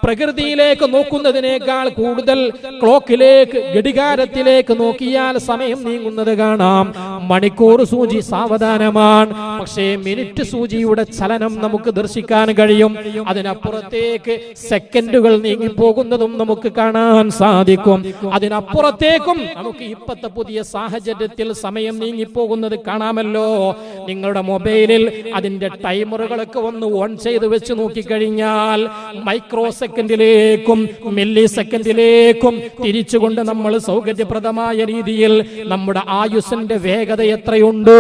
പ്രകൃതിയിലേക്ക് നോക്കുന്നതിനേക്കാൾ കൂടുതൽ ക്ലോക്കിലേക്ക്, ഘടികാരത്തിലേക്ക് നോക്കിയാൽ സമയം നീങ്ങുന്നത് കാണാം. മണിക്കൂർ സൂചി സാവധാനമാണ്, പക്ഷേ മിനിറ്റ് സൂചിയുടെ ചലനം നമുക്ക് ദർശിക്കാൻ കഴിയും. അതിനപ്പുറത്തേക്ക് സെക്കൻഡുകൾ നീങ്ങിപ്പോകുന്നതും നമുക്ക് കാണാൻ സാധിക്കും. അതിനപ്പുറത്തേക്കും നമുക്ക് ഇപ്പോഴത്തെ പുതിയ സാഹചര്യത്തിൽ സമയം നീങ്ങിപ്പോകുന്നത് കാണാമല്ലോ. നിങ്ങളുടെ മൊബൈലിൽ അതിന്റെ ടൈമറുകളൊക്കെ ഒന്ന് ഓൺ ചെയ്ത് വെച്ച് നോക്കിക്കഴിഞ്ഞാൽ മൈക്രോ സെക്കൻഡിലേക്കും മില്ലി സെക്കൻഡിലേക്കും തിരിച്ചുകൊണ്ട് നമ്മൾ സൗകര്യപ്രദമായ രീതിയിൽ നമ്മുടെ ആയുസ്സിന്റെ വേഗത എത്രയുണ്ട്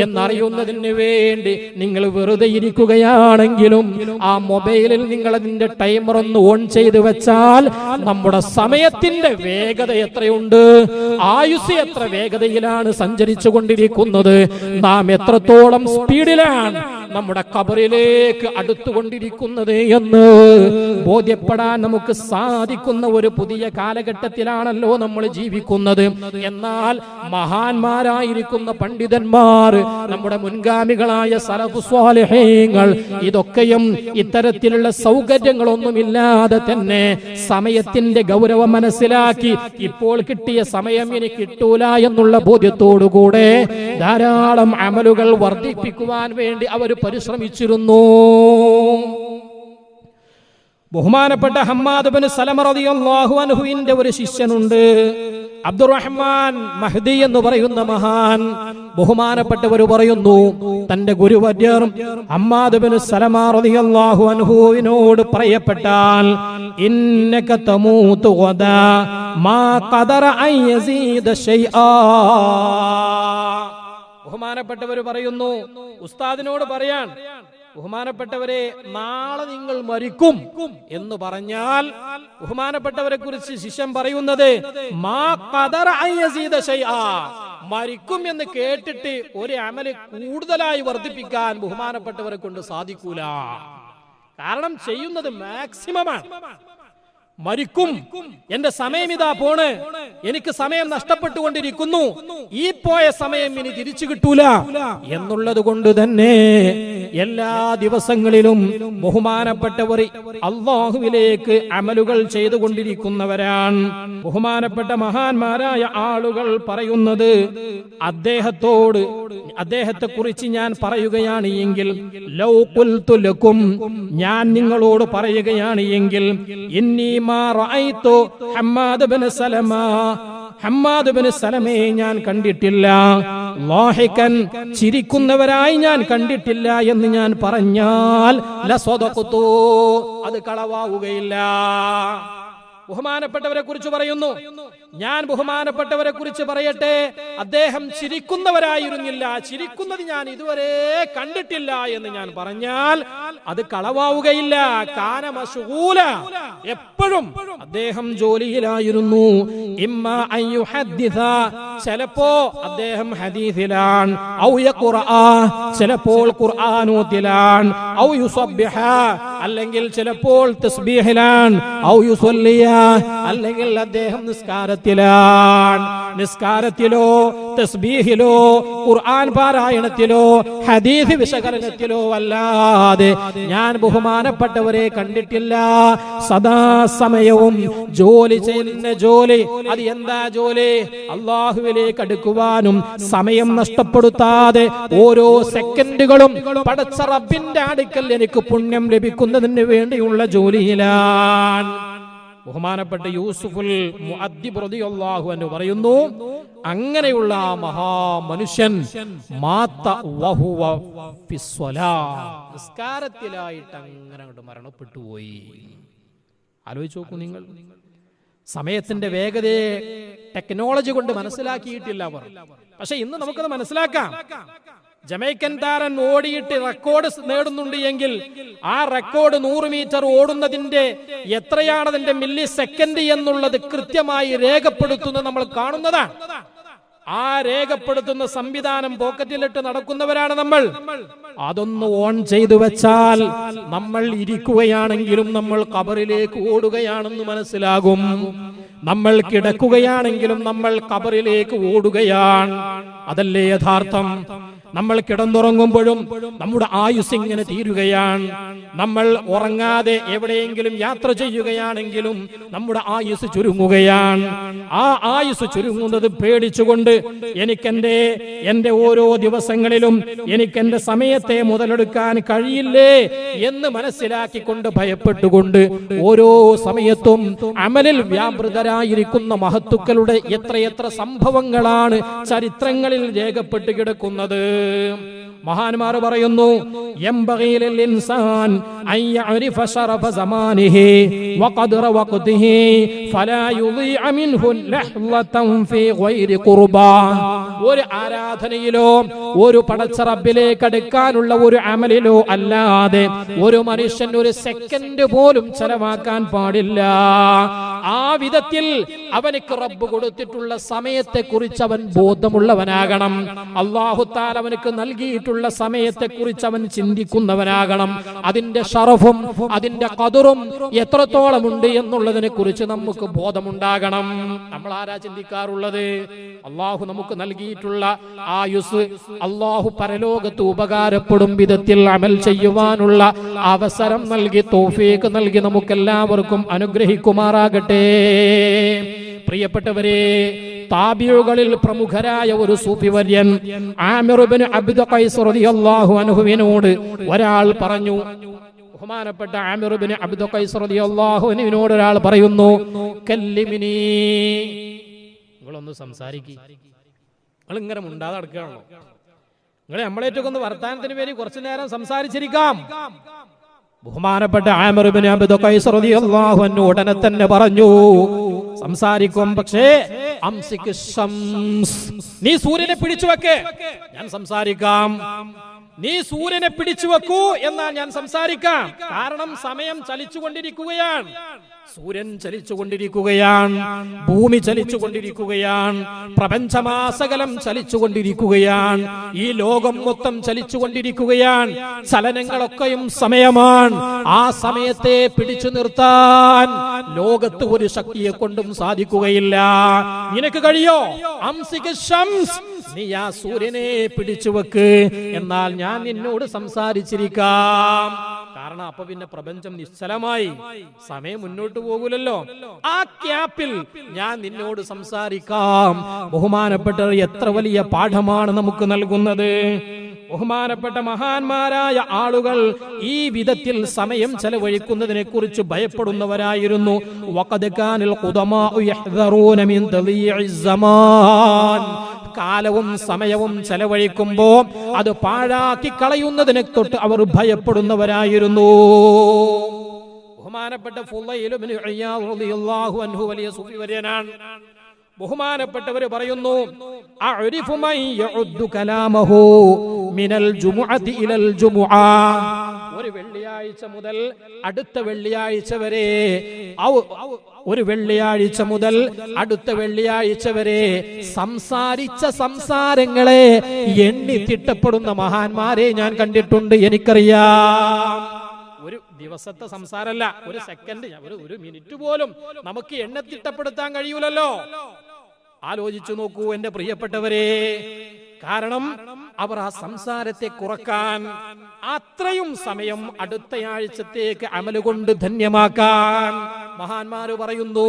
എന്നറിയുന്നതിന് വേണ്ടി നിങ്ങൾ വെറുതെ ഇരിക്കുകയാണെങ്കിലും ആ മൊബൈലിൽ നിങ്ങൾ അതിന്റെ ടൈമർ ഒന്ന് ഓൺ ചെയ്ത് വെച്ചാൽ നമ്മുടെ സമയത്തിന്റെ വേഗത എത്രയുണ്ട്, ആയുസ് എത്ര വേഗതയിലാണ് സഞ്ചരിച്ചു കൊണ്ടിരിക്കുന്നത്, നാം എത്രത്തോളം സ്പീഡിലാണ് നമ്മുടെ ഖബറിലേക്ക് അടുത്തുകൊണ്ടിരിക്കുന്നത് എന്ന് ബോധ്യപ്പെടാൻ നമുക്ക് സാധിക്കുന്ന ഒരു പുതിയ കാലഘട്ടത്തിലാണല്ലോ നമ്മൾ ജീവിക്കുന്നത്. എന്നാൽ മഹാന്മാരായിരിക്കുന്ന പണ്ഡിതന്മാർ, നമ്മുടെ മുൻഗാമികളായ സലഫു സ്വാലിഹീങ്ങൾ, ഇതൊക്കെയും ഇത്തരത്തിലുള്ള സൗകര്യങ്ങളൊന്നുമില്ലാതെ തന്നെ സമയത്തിന്റെ ഗൗരവം മനസ്സിലാക്കി ഇപ്പോൾ കിട്ടിയ സമയം ഇനി കിട്ടൂല എന്നുള്ള ബോധ്യത്തോടുകൂടെ ധാരാളം അമലുകൾ വർദ്ധിപ്പിക്കുവാൻ വേണ്ടി അവർ പരിശ്രമിച്ചിരുന്നു. ബഹുമാനപ്പെട്ട ഹമ്മാദ് ബിൻ സലമ റളിയല്ലാഹു അൻഹുവിന്റെ ഒരു ശിഷ്യനുണ്ട്, അബ്ദുറഹ്മാൻ മഹ്ദി എന്ന് പറയുന്ന മഹാൻ. ബഹുമാനപ്പെട്ടവർ പറയുന്നു, തന്റെ ഗുരുവര്യർ ഹമ്മാദ് ബിൻ സലമ റളിയല്ലാഹു അൻഹുവിനോട് പറയപ്പെട്ടാൽ, ഇന്നക തമൂതു ഗദാ മാ ഖദറ അൻ യസീദ ശൈആ. ബഹുമാനപ്പെട്ടവർ പറയുന്നു, ഉസ്താദിനോട് പറയാൻ, ബഹുമാനപ്പെട്ടവരെ നാളെ നിങ്ങൾ മരിക്കും എന്ന് പറഞ്ഞാൽ ബഹുമാനപ്പെട്ടവരെ കുറിച്ച് ശിഷ്യൻ പറയുന്നത്, മാ ഖദറ അൻ യസീദ ശൈആ, മരിക്കും എന്ന് കേട്ടിട്ട് ഒരു അമല് കൂടുതലായി വർദ്ധിപ്പിക്കാൻ ബഹുമാനപ്പെട്ടവരെ കൊണ്ട് സാധിക്കൂല. കാരണം ചെയ്യുന്നത് മാക്സിമമാണ്. മരിക്കും, എന്റെ സമയം ഇതാ പോണ്, എനിക്ക് സമയം നഷ്ടപ്പെട്ടുകൊണ്ടിരിക്കുന്നു, ഈ പോയ സമയം ഇനി തിരിച്ചു കിട്ടൂല എന്നുള്ളത് കൊണ്ട് തന്നെ എല്ലാ ദിവസങ്ങളിലും ബഹുമാനപ്പെട്ടവർ അല്ലാഹുവിലേക്ക് അമലുകൾ ചെയ്തുകൊണ്ടിരിക്കുന്നവരാണ്. ബഹുമാനപ്പെട്ട മഹാന്മാരായ ആളുകൾ പറയുന്നത്, അദ്ദേഹത്തെ കുറിച്ച് ഞാൻ പറയുകയാണ് എങ്കിൽ, ലൗ ഖുൽതു ലക്കും, ഞാൻ നിങ്ങളോട് പറയുകയാണ് എങ്കിൽ, ഇന്നി മാ റഅയ്തു ഹമ്മാദ് ബിൻ സലമ, ഹമ്മാദ് ബിൻ സലമയെ ഞാൻ കണ്ടിട്ടില്ല, ലാഹികൻ ചിരിക്കുന്നവരായി ഞാൻ കണ്ടിട്ടില്ല എന്ന് ഞാൻ പറഞ്ഞാൽ ലസദഖതു അത് കളവാവുകയില്ല. ബഹുമാനപ്പെട്ടവരെ കുറിച്ച് പറയുന്നു, ഞാൻ ബഹുമാനപ്പെട്ടവരെ കുറിച്ച് പറയട്ടെ, അദ്ദേഹം ചിരിക്കുന്നവരായിരുന്നില്ല, ചിരിക്കുന്നത് ഞാൻ ഇതുവരെ കണ്ടിട്ടില്ല എന്ന് ഞാൻ പറഞ്ഞാൽ അത് കളവാവുകയില്ല. കാന മശ്ഗൂല, എപ്പോഴും അദ്ദേഹം ജോലിയിലായിരുന്നു. ഇമ്മ അൻ യുഹദ്ദിസ, ചിലപ്പോ അദ്ദേഹം ഹദീസിലാണ്, ഔ യഖ്റഅ, ചിലപ്പോൾ ഖുർആൻ ഓതിലാണ്, ഔ യുസബ്ബിഹ, അല്ലെങ്കിൽ ചിലപ്പോൾ തസ്ബീഹിലാണ്, ഔ യുസല്ലിയ, അല്ലെങ്കിൽ അദ്ദേഹം നിസ്കാരത്തിലാണ്. നിസ്കാരത്തിലോ തസ്ബീഹിലോ ഖുർആൻ പാരായണത്തിലോ ഹദീസ് വിശകലനത്തിലോ അല്ലാതെ ഞാൻ ബഹുമാനപ്പെട്ടവരെ കണ്ടിട്ടില്ല. സദാസമയവും ജോലി ചെയ്യുന്ന ജോലി, അത് എന്താ ജോലി? അല്ലാഹുവിലേക്ക് അടുക്കുവാനും സമയം നഷ്ടപ്പെടുത്താതെ ഓരോ സെക്കൻഡുകളും പടച്ച റബ്ബിന്റെ അടുക്കൽ എനിക്ക് പുണ്യം ലഭിക്കുന്നതിന് വേണ്ടിയുള്ള ജോലിയിലാണ്. ബഹുമാനപ്പെട്ട യൂസുഫുൽ മുഅദ്ദിബ് റളിയല്ലാഹു അൻഹു പറയുന്നു, അങ്ങനെയുള്ള ആ മഹാമനുഷ്യൻ മാത വഹുവ ഫിസ്സലാ, നിസ്കാരത്തിലായിട്ട് അങ്ങനെ അങ്ങോട്ട് മരണപ്പെട്ടു പോയി. ആലോചിച്ച് നോക്കൂ നിങ്ങൾ. സമയത്തിന്റെ വേഗതയെ ടെക്നോളജി കൊണ്ട് മനസ്സിലാക്കിയിട്ടില്ല അവർ. പക്ഷെ ഇന്ന് നമുക്കത് മനസ്സിലാക്കാം. ജമൈക്കൻ താരൻ ഓടിയിട്ട് റെക്കോർഡ് നേടുന്നുണ്ട് എങ്കിൽ ആ റെക്കോർഡ് 100 മീറ്റർ ഓടുന്നതിന്റെ എത്രയാണ് അതിന്റെ മില്ലി സെക്കൻഡ് എന്നുള്ളത് കൃത്യമായി രേഖപ്പെടുത്തുന്നത് നമ്മൾ കാണുന്നതാണ്. ആ രേഖപ്പെടുത്തുന്ന സംവിധാനം പോക്കറ്റിലിട്ട് നടക്കുന്നവരാണ് നമ്മൾ. അതൊന്ന് ഓൺ ചെയ്തു വെച്ചാൽ നമ്മൾ ഇരിക്കുകയാണെങ്കിലും നമ്മൾ ഖബറിലേക്ക് ഓടുകയാണെന്ന് മനസ്സിലാകും. നമ്മൾ കിടക്കുകയാണെങ്കിലും നമ്മൾ ഖബറിലേക്ക് ഓടുകയാണ്. അതല്ലേ യഥാർത്ഥം? നമ്മൾ കിടന്നുറങ്ങുമ്പോഴും നമ്മുടെ ആയുസ് ഇങ്ങനെ തീരുകയാണ്. നമ്മൾ ഉറങ്ങാതെ എവിടെയെങ്കിലും യാത്ര ചെയ്യുകയാണെങ്കിലും നമ്മുടെ ആയുസ് ചുരുങ്ങുകയാണ്. ആ ആയുസ് ചുരുങ്ങുന്നത് പേടിച്ചുകൊണ്ട് എന്റെ ഓരോ ദിവസങ്ങളിലും എനിക്കെന്റെ സമയത്തെ മുതലെടുക്കാൻ കഴിയില്ലേ എന്ന് മനസ്സിലാക്കിക്കൊണ്ട് ഭയപ്പെട്ടുകൊണ്ട് ഓരോ സമയത്തും അമലിൽ വ്യാപൃതരായിരിക്കുന്ന മഹത്തുക്കളുടെ എത്രയെത്ര സംഭവങ്ങളാണ് ചരിത്രങ്ങളിൽ രേഖപ്പെട്ട് കിടക്കുന്നത്. മഹാന്മാർ പറയുന്നു, യംബഗീലിൽ ഇൻസാൻ അൻ യഅരിഫ ശറഫ സമാനിഹി വഖദ്റ വഖ്തിഹി ഫലാ യുളീഅ മിൻഹു ലഹ്ളതൻ ഫീ ഗൈരി ഖുർബാ. ഒരു ആരാധനയിലോ ഒരു പടച്ച റബ്ബിലേക്ക് അടുക്കാനുള്ള ഒരു അമലിലോ അല്ലാതെ ഒരു മനുഷ്യൻ ഒരു സെക്കൻഡ് പോലും ചെലവാക്കാൻ പാടില്ല. ആ വിധത്തിൽ അവനക്ക് റബ്ബ് കൊടുത്തിട്ടുള്ള സമയത്തെ കുറിച്ച് അവൻ ബോധമുള്ളവനാകണം. അല്ലാഹു തആല അവനക്ക് നൽകിയിട്ടുള്ള സമയത്തെ കുറിച്ച് അവൻ ചിന്തിക്കുന്നവനാകണം. അതിന്റെ ഷറഫും അതിന്റെ ഖദറും എത്രത്തോളം ഉണ്ട് എന്നുള്ളതിനെ കുറിച്ച് നമുക്ക് ബോധമുണ്ടാകണം. നമ്മൾ ആരാ ചിന്തിക്കാറുള്ളത്? അല്ലാഹു നമുക്ക് നൽകിയിട്ടുള്ള ആയുസ് അല്ലാഹു പരലോകത്ത് ഉപകാരപ്പെടും വിധത്തിൽ അമൽ ചെയ്യുവാനുള്ള അവസരം നൽകി തൗഫീഖ് നൽകി നമുക്കെല്ലാവർക്കും അനുഗ്രഹിക്കുമാറാകട്ടെ. പ്രിയപ്പെട്ടവരെ, താബിഉകളിൽ പ്രമുഖരായ ഒരു സൂഫി വര്യൻ ആമിർ ഇബ്നു അബ്ദു ഖൈസ് റളിയല്ലാഹു അൻഹുവിനോട് ഒരാൾ പറഞ്ഞു. ബഹുമാനപ്പെട്ട ആമിർ ഇബ്നു അബ്ദു ഖൈസ് റളിയല്ലാഹു അൻഹുവിനോട് ഒരാൾ പറയുന്നു, കല്ലിമിനി, നിങ്ങളൊന്ന് സംസാരിക്കുക. നിങ്ങൾ ഇങ്ങനെ മുണ്ടാതെ നടക്കുകയാണല്ലോ. നിങ്ങളെ നമ്മളേറ്റൊക്കെ ഒന്ന് വർത്താനത്തിന് വേണ്ടി കുറച്ചു നേരം സംസാരിച്ചിരിക്കാം. ബഹുമാനപ്പെട്ട ആമിർ ഇബ്നു അബ്ദു ഖൈസ് റളിയല്ലാഹു അൻഹു ഉടനെ തന്നെ പറഞ്ഞു, സംസാരിക്കും, പക്ഷേ അംസിക് ശംസ്, നീ സൂര്യനെ പിടിച്ചു വെക്ക്, ഞാൻ സംസാരിക്കാം. നീ സൂര്യനെ പിടിച്ചു വെക്കൂ എന്നാൽ ഞാൻ സംസാരിക്കാം. കാരണം സമയം ചലിച്ചുകൊണ്ടിരിക്കുകയാണ്, സൂര്യൻ ചലിച്ചുകൊണ്ടിരിക്കുകയാണ്, ഭൂമി ചലിച്ചുകൊണ്ടിരിക്കുകയാണ്, പ്രപഞ്ചമാസകലം ചലിച്ചുകൊണ്ടിരിക്കുകയാണ്, ഈ ലോകം മൊത്തം ചലിച്ചുകൊണ്ടിരിക്കുകയാണ്. ചലനങ്ങളൊക്കെയും സമയമാണ്. ആ സമയത്തെ പിടിച്ചു നിർത്താൻ ലോകത്ത് ഒരു ശക്തിയെ കൊണ്ടും സാധിക്കുകയില്ല. നിനക്ക് കഴിയോ? അംസിക് ശംസ്, നീ ആ സൂര്യനെ പിടിച്ചു വെക്ക്, എന്നാൽ ഞാൻ നിന്നോട് സംസാരിച്ചിരിക്കാം. കാരണം അപ്പൊ പിന്നെ പ്രപഞ്ചം നിശ്ചലമായി, സമയം മുന്നോട്ട് പോകൂലല്ലോ. ആ ക്യാപ്പിൽ ഞാൻ നിന്നോട് സംസാരിക്കാം. ബഹുമാനപ്പെട്ട എത്ര വലിയ പാഠമാണ് നമുക്ക് നൽകുന്നത്. ബഹുമാനപ്പെട്ട മഹാന്മാരായ ആളുകൾ ഈ വിധത്തിൽ സമയം ചെലവഴിക്കുന്നതിനെ കുറിച്ച് ഭയപ്പെടുന്നവരായിരുന്നു. വഖദ് കാനൽ ഖുദമാഉ യഹ്ദറൂന മിൻ തളീഇസ് സമാൻ, കാലവും സമയവും ചെലവഴിക്കുമ്പോ അത് പാഴാക്കി കളയുന്നതിനെ തൊട്ട് അവർ ഭയപ്പെടുന്നവരായിരുന്നു. ബഹുമാനപ്പെട്ട ഫുളൈൽ ഇബ്നു ഇയാദ് റളിയല്ലാഹു അൻഹു വലിയ സൂഫി വര്യനാണ്. ബഹുമാനപ്പെട്ടവർ പറയുന്നു, അഅരിഫു മൻ യഉദ്ദു കലാമഹു മിനൽ ജുമുഅതി ഇലൽ ജുമുഅ. ഒരു വെള്ളിയാഴ്ച മുതൽ അടുത്ത വെള്ളിയാഴ്ച വരെ, ഒരു വെള്ളിയാഴ്ച മുതൽ അടുത്ത വെള്ളിയാഴ്ച വരെ സംസാരിച്ച സംസാരങ്ങളെ എണ്ണി തിട്ടപ്പെടുന്ന മഹാന്മാരെ ഞാൻ കണ്ടിട്ടുണ്ട്, എനിക്കറിയാം. ഒരു ദിവസത്തെ സംസാരമല്ല, ഒരു സെക്കൻഡ്, ഒരു മിനിറ്റ് പോലും നമുക്ക് എണ്ണത്തിട്ടപ്പെടുത്താൻ കഴിയൂലല്ലോ. ആലോചിച്ചു നോക്കൂ എന്റെ പ്രിയപ്പെട്ടവരെ. കാരണം അവർ ആ സംസാരത്തെ കുറക്കാൻ, അത്രയും സമയം അടുത്തയാഴ്ചത്തേക്ക് അമല് കൊണ്ട് ധന്യമാക്കാൻ മഹാന്മാര് പറയുന്നു.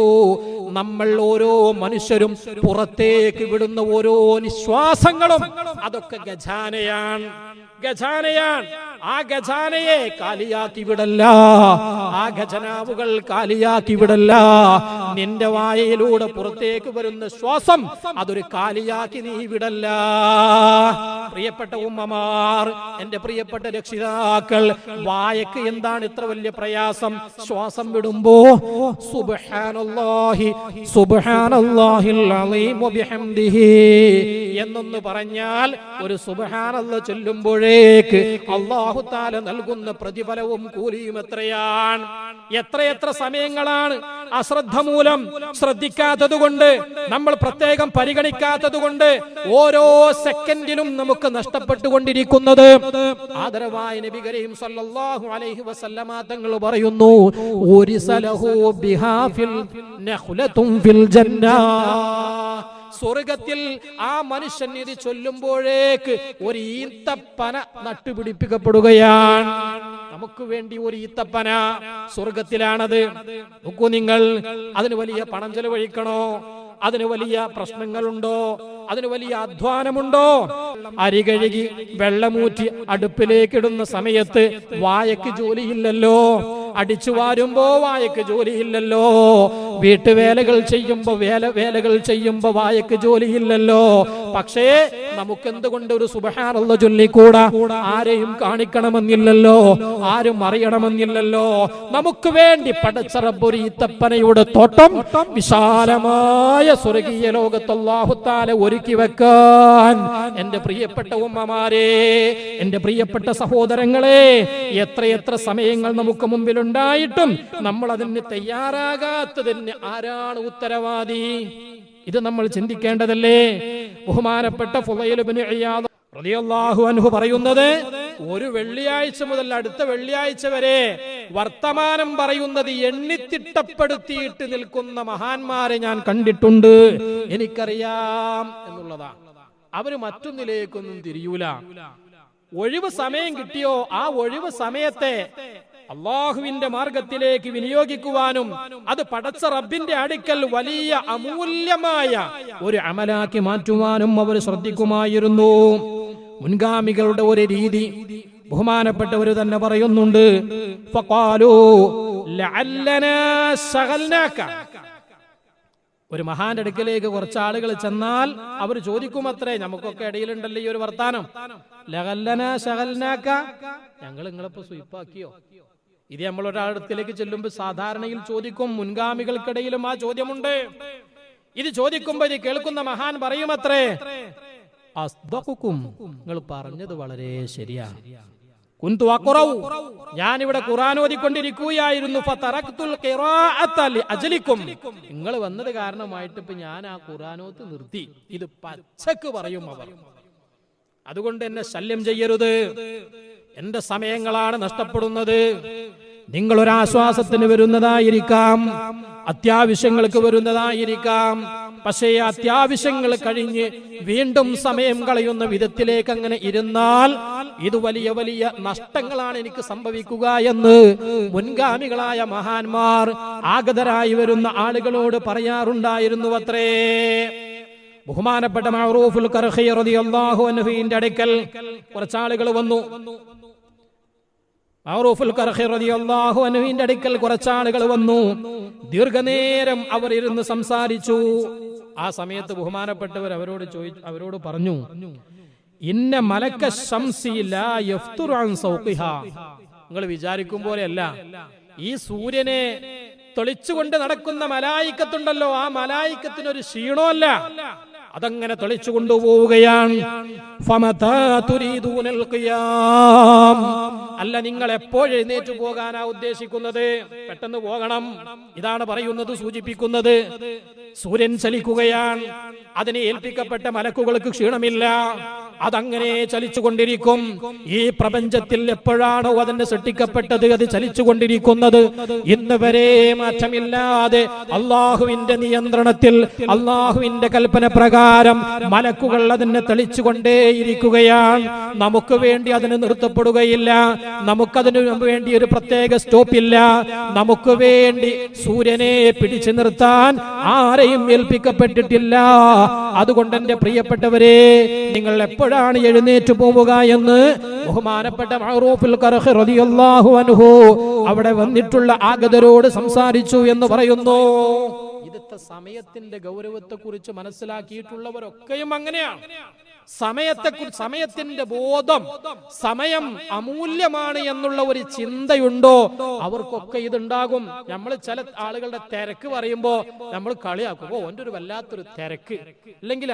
നമ്മൾ ഓരോ മനുഷ്യരും പുറത്തേക്ക് വിടുന്ന ഓരോ നിശ്വാസങ്ങളും അതൊക്കെ ഖജാനയാണ്, ഖജാനയാണ്. ആ ഖജാനയെ കാലിയാക്കി വിടല്ല, ആ ഖജനാവുകൾ കാലിയാക്കി വിടല്ല. നിന്റെ വായയിലൂടെ പുറത്തേക്ക് വരുന്ന ശ്വാസം അതൊരു കാലിയാക്കി നീ വിടല്ല. പ്രിയപ്പെട്ട ഉമ്മമാർ, എന്റെ പ്രിയപ്പെട്ട രക്ഷിതാക്കൾ, വായക്ക് എന്താണ് ഇത്ര വലിയ പ്രയാസം? ശ്വാസം വിടുമ്പോ സുബ്ഹാനല്ലാഹി സുബ്ഹാനല്ലാഹിൽ അലീം വബിഹംദിഹി എന്നൊന്ന് പറഞ്ഞാൽ, ഒരു സുബ്ഹാനല്ലാഹ് ചൊല്ലുമ്പോഴേക്ക് അല്ലാഹു തആല നൽകുന്ന പ്രതിഫലവും കൂലിയും എത്രയാണ്! എത്രയെത്ര സമയങ്ങളാണ് അശ്രദ്ധ മൂലം, ശ്രദ്ധിക്കാത്തത് കൊണ്ട്, നമ്മൾ പ്രത്യേകം പരിഗണിക്കാത്തത് കൊണ്ട് ഓരോ സെക്കൻഡിലും നമുക്ക് നഷ്ടപ്പെട്ടുകൊണ്ടിരിക്കുന്നത്. ആദരവായ നബി കരീം സല്ലല്ലാഹു അലൈഹി വസല്ലമ തങ്ങൾ പറയുന്നു, ഉരിസലഹു ബിഹാ ഫിൽ നഖ്ലതും ഫിൽ ജന്നാ. സ്വർഗത്തിൽ ആ മനുഷ്യൻ ഇത് ചൊല്ലുമ്പോഴേക്ക് ഒരു ഈത്തപ്പന നട്ടുപിടിപ്പിക്കപ്പെടുകയാണ്. നമുക്ക് വേണ്ടി ഒരു ഈത്തപ്പന സ്വർഗത്തിലാണത്. നോക്കൂ നിങ്ങൾ, അതിന് വലിയ പണം ചെലവഴിക്കണോ? അതിന് വലിയ പ്രശ്നങ്ങളുണ്ടോ? അതിന് വലിയ അധ്വാനമുണ്ടോ? അരി കഴുകി വെള്ളമൂറ്റി അടുപ്പിലേക്കിടുന്ന സമയത്ത് വായക്ക് ജോലിയില്ലല്ലോ, അടിച്ചു വാരുമ്പോ വായക്ക് ജോലിയില്ലല്ലോ, വീട്ടുവേലകൾ ചെയ്യുമ്പോ വേലകൾ ചെയ്യുമ്പോ വായക്ക് ജോലിയില്ലല്ലോ. പക്ഷേ നമുക്കെന്തുകൊണ്ട് ഒരു സുബ്ഹാനല്ലാഹ് ചൊല്ലിക്കൂടാ? ആരെയും കാണിക്കണമെന്നില്ലല്ലോ, ആരും അറിയണമെന്നില്ലല്ലോ. നമുക്ക് വേണ്ടി പടച്ച റബ്ബ് ഒരു ഈത്തപ്പനയുടെ തോട്ടം വിശാലമായ സ്വർഗീയ ലോകത്ത് അല്ലാഹു തആല ഒരുക്കി വെക്കാൻ. എന്റെ പ്രിയപ്പെട്ട ഉമ്മമാരെ, എന്റെ പ്രിയപ്പെട്ട സഹോദരങ്ങളെ, എത്രയെത്ര സമയങ്ങൾ നമുക്ക് മുമ്പിലുണ്ടായിട്ടും നമ്മൾ അതിന് തയ്യാറാകാത്തതിന് ആരാണ് ഉത്തരവാദി? ഇത് നമ്മൾ ചിന്തിക്കേണ്ടതല്ലേ? ബഹുമാനപ്പെട്ട ഫുളൈൽ ഇബ്നു ഇയാദ് റളിയല്ലാഹു അൻഹു പറയുന്നത്, ഒരു വെള്ളിയാഴ്ച മുതൽ അടുത്ത വെള്ളിയാഴ്ച വരെ വർത്തമാനം പറയുന്നത് എണ്ണിത്തിട്ടപ്പെടുത്തിയിട്ട് നിൽക്കുന്ന മഹാന്മാരെ ഞാൻ കണ്ടിട്ടുണ്ട്, എനിക്കറിയാം എന്നുള്ളതാണ്. അവര് മറ്റൊന്നിലേക്കൊന്നും തിരിയൂല. ഒഴിവ് സമയം കിട്ടിയോ ആ ഒഴിവ് സമയത്തെ അള്ളാഹുവിന്റെ മാർഗത്തിലേക്ക് വിനിയോഗിക്കുവാനും അത് പടച്ച റബ്ബിന്റെ അടുക്കൽ വലിയ അമൂല്യമായ ഒരു അമലാക്കി മാറ്റുവാനും അവർ ശ്രദ്ധിക്കുമായിരുന്നു. മുൻഗാമികളുടെ ഒരു രീതി ബഹുമാനപ്പെട്ടവർ തന്നെ പറയുന്നുണ്ട്. ഫഖാലൂ ലഅല്ലനാ ശഗൽനാക. ഒരു മഹാന്റെ അടുക്കലേക്ക് കുറച്ച് ആളുകൾ ചെന്നാൽ അവർ ചോദിക്കുമത്രേ, നമുക്കൊക്കെ ഇടയിലുണ്ടല്ലോ ഈ ഒരു വർത്താനം, ലഅല്ലനാ ശഗൽനാക, ഞങ്ങൾ നിങ്ങളിപ്പോ സ്വീപ്പാക്കിയോ? ഇത് നമ്മൾ ഒരാളടുത്തേക്ക് ചെല്ലുമ്പോൾ സാധാരണയിൽ ചോദിക്കും. മുൻഗാമികൾക്കിടയിലും ആ ചോദ്യമുണ്ട്. ഇത് ചോദിക്കുമ്പോൾ ഇത് കേൾക്കുന്ന മഹാൻ പറയുമത്രേ, അസ്ദഖുക്കും, നിങ്ങൾ പറഞ്ഞത് വളരെ ശരിയാണ്. കുന്തു അഖറഉ, ഞാൻ ഇവിടെ ഖുർആൻ ഓതിക്കൊണ്ടിരിക്കുകയായിരുന്നു. ഫതറക്തുൽ ഖിറാഅത ലിഅജ്ലിക്കും, നിങ്ങൾ വന്നത് കാരണമായിട്ട് ഇപ്പൊ ഞാൻ ആ ഖുർആനോത്ത് നിർത്തി. ഇത് പച്ചക്ക് പറയും അവർ. അതുകൊണ്ട് എന്നെ ശല്യം ചെയ്യരുത്, എന്റെ സമയങ്ങളാണ് നഷ്ടപ്പെടുന്നത്. നിങ്ങളൊരാശ്വാസത്തിന് വരുന്നതായിരിക്കാം, അത്യാവശ്യങ്ങൾക്ക് വരുന്നതായിരിക്കാം. പക്ഷേ അത്യാവശ്യങ്ങൾ കഴിഞ്ഞ് വീണ്ടും സമയം കളയുന്ന വിധത്തിലേക്ക് അങ്ങനെ ഇരുന്നാൽ ഇത് വലിയ വലിയ നഷ്ടങ്ങളാണ് എനിക്ക് സംഭവിക്കുക എന്ന് മുൻഗാമികളായ മഹാന്മാർ ആഗതരായി വരുന്ന ആളുകളോട് പറയാറുണ്ടായിരുന്നു അത്രേ. ബഹുമാനപ്പെട്ട മഅറൂഫുൽ ഖർഖി റളിയല്ലാഹു അൻഹുവിന്റെ അടുക്കൽ കുറച്ചാളുകൾ വന്നു. മഅറൂഫുൽ ഖർഖി റളിയല്ലാഹു അൻഹുവിന്റെ അടുക്കൽ കുറച്ചാളുകൾ വന്നു. ദീർഘനേരം അവർ ഇരുന്ന് സംസാരിച്ചു. ആ സമയത്ത് ബഹുമാനപ്പെട്ടവർ അവരോട് പറഞ്ഞു, ഇന്ന മലക്ക ശംസി ലാ യഫ്തുറു അൻ സൗഖിഹാ. നിങ്ങൾ വിചാരിക്കും പോലെയല്ല, ഈ സൂര്യനെ തെളിച്ചുകൊണ്ട് നടക്കുന്ന മലായിക്കത്തുണ്ടല്ലോ, ആ മലായിക്കത്തിനൊരു ക്ഷീണമല്ല, അതങ്ങനെ തെളിച്ചു കൊണ്ടുപോവുകയാണ്. അല്ല, നിങ്ങൾ എപ്പോഴെഴുന്നേറ്റ് പോകാനാ ഉദ്ദേശിക്കുന്നത്? പെട്ടെന്ന് പോകണം, ഇതാണ് പറയുന്നത്, സൂചിപ്പിക്കുന്നത്. സൂര്യൻ ചലിക്കുകയാണ്, അതിനെ ഏൽപ്പിക്കപ്പെട്ട മലക്കുകൾക്ക് ക്ഷീണമില്ല, അതങ്ങനെ ചലിച്ചുകൊണ്ടിരിക്കും. ഈ പ്രപഞ്ചത്തിൽ എപ്പോഴാണോ അതിനെ സൃഷ്ടിക്കപ്പെട്ടത് അത് ചലിച്ചുകൊണ്ടിരിക്കുന്നത്. ഇന്ന് വരെ മാറ്റമില്ലാതെ അള്ളാഹുവിന്റെ നിയന്ത്രണത്തിൽ, അള്ളാഹുവിന്റെ കൽപ്പന പ്രകാരം മലക്കുകൾ അതിനെ തെളിച്ചുകൊണ്ടേയിരിക്കുകയാണ്. നമുക്ക് വേണ്ടി അതിന് നിർത്തപ്പെടുകയില്ല, നമുക്കതിനു വേണ്ടി ഒരു പ്രത്യേക സ്റ്റോപ്പില്ല. നമുക്ക് വേണ്ടി സൂര്യനെ പിടിച്ചു നിർത്താൻ ആരെയും ഏൽപ്പിക്കപ്പെട്ടിട്ടില്ല. അതുകൊണ്ട് എന്റെ പ്രിയപ്പെട്ടവരെ, നിങ്ങൾ എപ്പോഴാണ് എഴുന്നേറ്റ് പോവുക എന്ന് ബഹുമാനപ്പെട്ട മഅറൂഫുൽ ഖർഖി റളിയല്ലാഹു അൻഹു അവിടെ വന്നിട്ടുള്ള ആഗതരോട് സംസാരിച്ചു എന്ന് പറയുന്നു. ഇന്നത്തെ സമയത്തിന്റെ ഗൗരവത്തെ കുറിച്ച് മനസ്സിലാക്കിയിട്ടുള്ളവരൊക്കെയും അങ്ങനെയാണ്. സമയത്തിന്റെ ബോധം, സമയം അമൂല്യമാണ് എന്നുള്ള ഒരു ചിന്തയുണ്ടോ അവർക്കൊക്കെ ഇതുണ്ടാകും. നമ്മൾ ചില ആളുകളുടെ തിരക്ക് പറയുമ്പോ നമ്മൾ കളിയാക്കും, ഓ ഓൻ്റെ ഒരു വല്ലാത്തൊരു തിരക്ക്, അല്ലെങ്കിൽ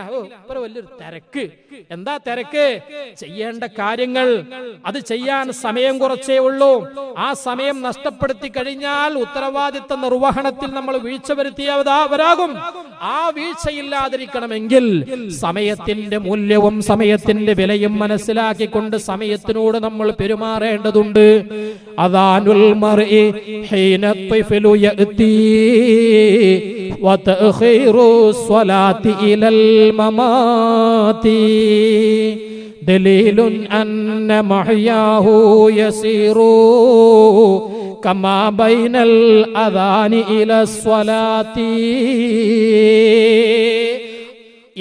വലിയൊരു തിരക്ക്. എന്താ തിരക്ക്? ചെയ്യേണ്ട കാര്യങ്ങൾ അത് ചെയ്യാൻ സമയം കുറച്ചേ ഉള്ളൂ. ആ സമയം നഷ്ടപ്പെടുത്തി കഴിഞ്ഞാൽ ഉത്തരവാദിത്ത നിർവഹണത്തിൽ നമ്മൾ വീഴ്ച വരുത്തിയവരാകും. ആ വീഴ്ചയില്ലാതിരിക്കണമെങ്കിൽ സമയത്തിന്റെ മൂല്യം, സമയത്തിന്റെ വിലയും മനസ്സിലാക്കിക്കൊണ്ട് സമയത്തിനോട് നമ്മൾ പെരുമാറേണ്ടതുണ്ട്. അദാനുൽ മർഇ ഹീന ത്ഫലു യഅതി വതഖീറു സ്വലാത്തി ഇലൽ മമാതി ദലീലുൻ അന്ന മഹ്യാഹു യസീറു കമാ ബൈനൽ അദാനി ഇലസ് സ്വലാത്തി.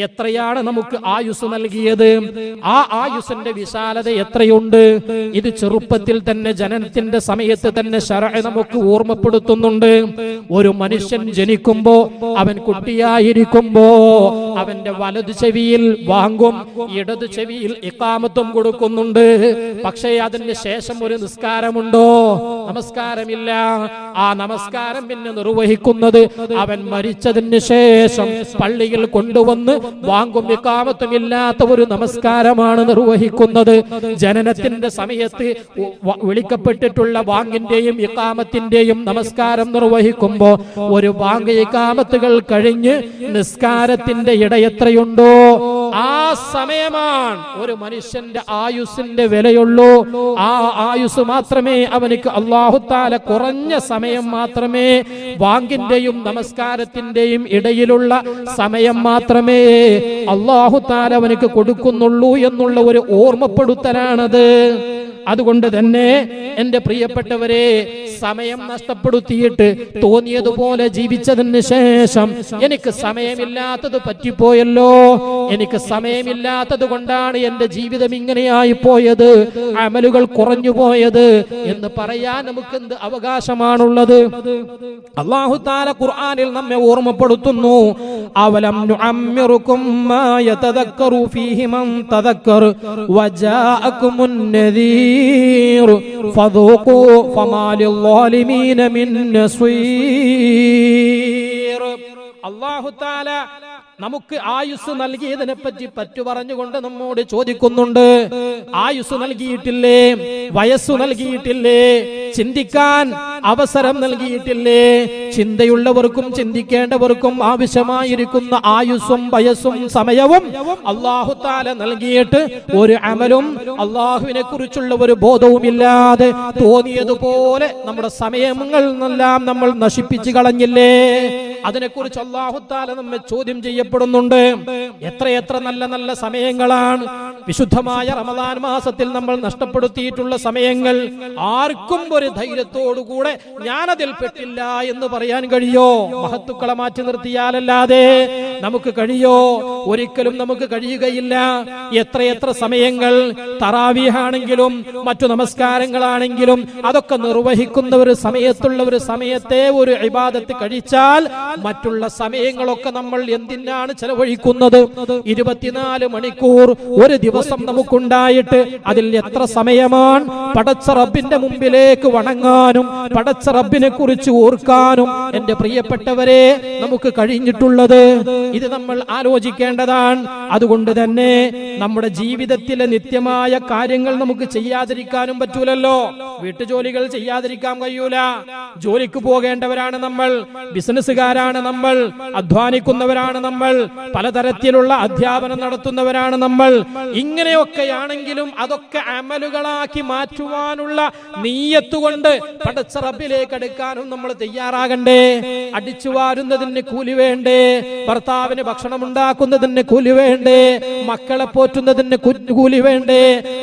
എത്രയാണ് നമുക്ക് ആയുസ് നൽകിയത്? ആ ആയുസിന്റെ വിശാലത എത്രയുണ്ട്? ഇത് ചെറുപ്പത്തിൽ തന്നെ, ജനനത്തിന്റെ സമയത്ത് തന്നെ ശറഅ നമുക്ക് ഓർമ്മപ്പെടുത്തുന്നുണ്ട്. ഒരു മനുഷ്യൻ ജനിക്കുമ്പോ, അവൻ കുട്ടിയായിരിക്കുമ്പോ അവന്റെ വലതു ചെവിയിൽ വാങ്കും, ഇടതു ചെവിയിൽ ഇഖാമത്തും കൊടുക്കുന്നുണ്ട്. പക്ഷേ അതിന് ശേഷം ഒരു നിസ്കാരമുണ്ടോ? നമസ്കാരമില്ല. ആ നമസ്കാരം പിന്നെ നിർവഹിക്കുന്നത് അവൻ മരിച്ചതിന് ശേഷം പള്ളിയിൽ കൊണ്ടുവന്ന് വാങ്കും ഇഖാമത്തും ഇല്ലാത്ത ഒരു നമസ്കാരമാണ് നിർവഹിക്കുന്നത്. ജനനത്തിന്റെ സമയത്ത് വിളിക്കപ്പെട്ടിട്ടുള്ള വാങ്ങിന്റെയും ഇഖാമത്തിന്റെയും നമസ്കാരം നിർവഹിക്കുമ്പോ ഒരു വാങ്ക് ഇഖാമത്തുകൾ കഴിഞ്ഞ് നിസ്കാരത്തിന്റെ ഇട എത്രയുണ്ടോ ആ സമയമാണ് ഒരു മനുഷ്യന്റെ ആയുസ്സിന്റെ വിലയുള്ളൂ. ആ ആയുസ് മാത്രമേ അവനിക്ക് അല്ലാഹു തആല കുറഞ്ഞ സമയം മാത്രമേ, വാങ്കിന്റെയും നമസ്കാരത്തിന്റെയും ഇടയിലുള്ള സമയം മാത്രമേ അല്ലാഹു തആല അവനിക്ക് കൊടുക്കുന്നുള്ളൂ എന്നുള്ള ഒരു ഓർമ്മപ്പെടുത്തലാണത്. അതുകൊണ്ട് തന്നെ എന്റെ പ്രിയപ്പെട്ടവരെ, സമയം നഷ്ടപ്പെടുത്തിയിട്ട് തോന്നിയതുപോലെ ജീവിച്ചതിന് ശേഷം എനിക്ക് സമയമില്ലാത്തത് പറ്റിപ്പോയല്ലോ, എനിക്ക് സമയമില്ലാത്തത് കൊണ്ടാണ് എന്റെ ജീവിതം ഇങ്ങനെയായി പോയത്, അമലുകൾ കുറഞ്ഞു പോയത് എന്ന് പറയാൻ നമുക്ക് എന്ത് അവകാശമാണുള്ളത്? അല്ലാഹു തആല ഖുർആനിൽ നമ്മെ ഓർമ്മപ്പെടുത്തുന്നു, അവലം നുഅമ്മിറുകും മാ യതദക്കറു ഫീഹി മൻ തദക്കർ വജാഅകുമുൻ നദീർ ഫദൂഖൂ ഫമാ ലിൽളാലിമീന മിൻ നസ്വീർ. അല്ലാഹു തആല നമുക്ക് ആയുസ് നൽകിയതിനെ പറ്റി പറ്റു പറഞ്ഞുകൊണ്ട് നമ്മോട് ചോദിക്കുന്നുണ്ട്. ആയുസ് നൽകിയിട്ടില്ലേ? വയസ്സു നൽകിയിട്ടില്ലേ? ചിന്തിക്കാൻ അവസരം നൽകിയിട്ടില്ലേ? ചിന്തയുള്ളവർക്കും ചിന്തിക്കേണ്ടവർക്കും ആവശ്യമായിരിക്കുന്ന ആയുസ്സും വയസ്സും സമയവും അല്ലാഹു തആല നൽകിയിട്ട് ഒരു അമലും അല്ലാഹുവിനെ കുറിച്ചുള്ള ഒരു ബോധവും ഇല്ലാതെ തോന്നിയതുപോലെ നമ്മുടെ സമയങ്ങളെല്ലാം നമ്മൾ നശിപ്പിച്ചു കളഞ്ഞില്ലേ? അതിനെക്കുറിച്ച് അല്ലാഹു തആല നമ്മെ ചോദ്യം ചെയ്യപ്പെടുന്നുണ്ട്. എത്രയെത്ര നല്ല നല്ല സമയങ്ങളാണ് വിശുദ്ധമായ റമദാൻ മാസത്തിൽ നമ്മൾ നഷ്ടപ്പെടുത്തിയിട്ടുള്ള സമയങ്ങൾ. ആർക്കും ഒരു ധൈര്യത്തോടുകൂടെ ഞാനതിൽ പെട്ടില്ല എന്ന് പറയാൻ കഴിയോ? മഹത്തുക്കളെ മാറ്റി നിർത്തിയാലല്ലാതെ നമുക്ക് കഴിയോ? ഒരിക്കലും നമുക്ക് കഴിയുകയില്ല. എത്രയെത്ര സമയങ്ങൾ തറാവീഹാണെങ്കിലും മറ്റു നമസ്കാരങ്ങളാണെങ്കിലും അതൊക്കെ നിർവഹിക്കുന്ന ഒരു സമയത്തുള്ള ഒരു സമയത്തെ ഒരു ഇബാദത്ത് കഴിച്ചാൽ മറ്റുള്ള സമയങ്ങളൊക്കെ നമ്മൾ എന്തിനാണ് ചെലവഴിക്കുന്നത്? 24 മണിക്കൂർ ഒരു ദിവസം നമുക്കുണ്ടായിട്ട് അതിൽ എത്ര സമയമാണ് പടച്ച റബ്ബിന്റെ മുമ്പിലേക്ക് വണങ്ങാനും പടച്ച റബ്ബിനെ കുറിച്ച് ഓർക്കാനും എന്റെ പ്രിയപ്പെട്ടവരെ നമുക്ക് കഴിഞ്ഞിട്ടുള്ളത്? ഇത് നമ്മൾ ആലോചിക്കേണ്ടതാണ്. അതുകൊണ്ട് തന്നെ നമ്മുടെ ജീവിതത്തിലെ നിത്യമായ കാര്യങ്ങൾ നമുക്ക് ചെയ്യാതിരിക്കാനും പറ്റൂലല്ലോ. വീട്ടുജോലികൾ ചെയ്യാതിരിക്കാൻ കഴിയൂല. ജോലിക്ക് പോകേണ്ടവരാണ് നമ്മൾ, ബിസിനസ്സുകാരാണ് നമ്മൾ, അധ്വാനിക്കുന്നവരാണ് നമ്മൾ, പലതരത്തിലുള്ള അധ്യാപനം നടത്തുന്നവരാണ് നമ്മൾ. ഇങ്ങനെയൊക്കെയാണെങ്കിലും അതൊക്കെ അമലുകളാക്കി മാറ്റുവാനുള്ള നീയത്ത് കൊണ്ട് പടച്ച റബ്ബിലേക്ക് അടുക്കാനും നമ്മൾ തയ്യാറാകണ്ടേ? അടിച്ചു വാരുന്നതിന് കൂലി വേണ്ടേ? ഭർത്താവിന് ഭക്ഷണം ഉണ്ടാക്കുന്നതിന് കൂലി വേണ്ടേ? മക്കളെ പോറ്റുന്നതിന് കൂലി വേണ്ടേ?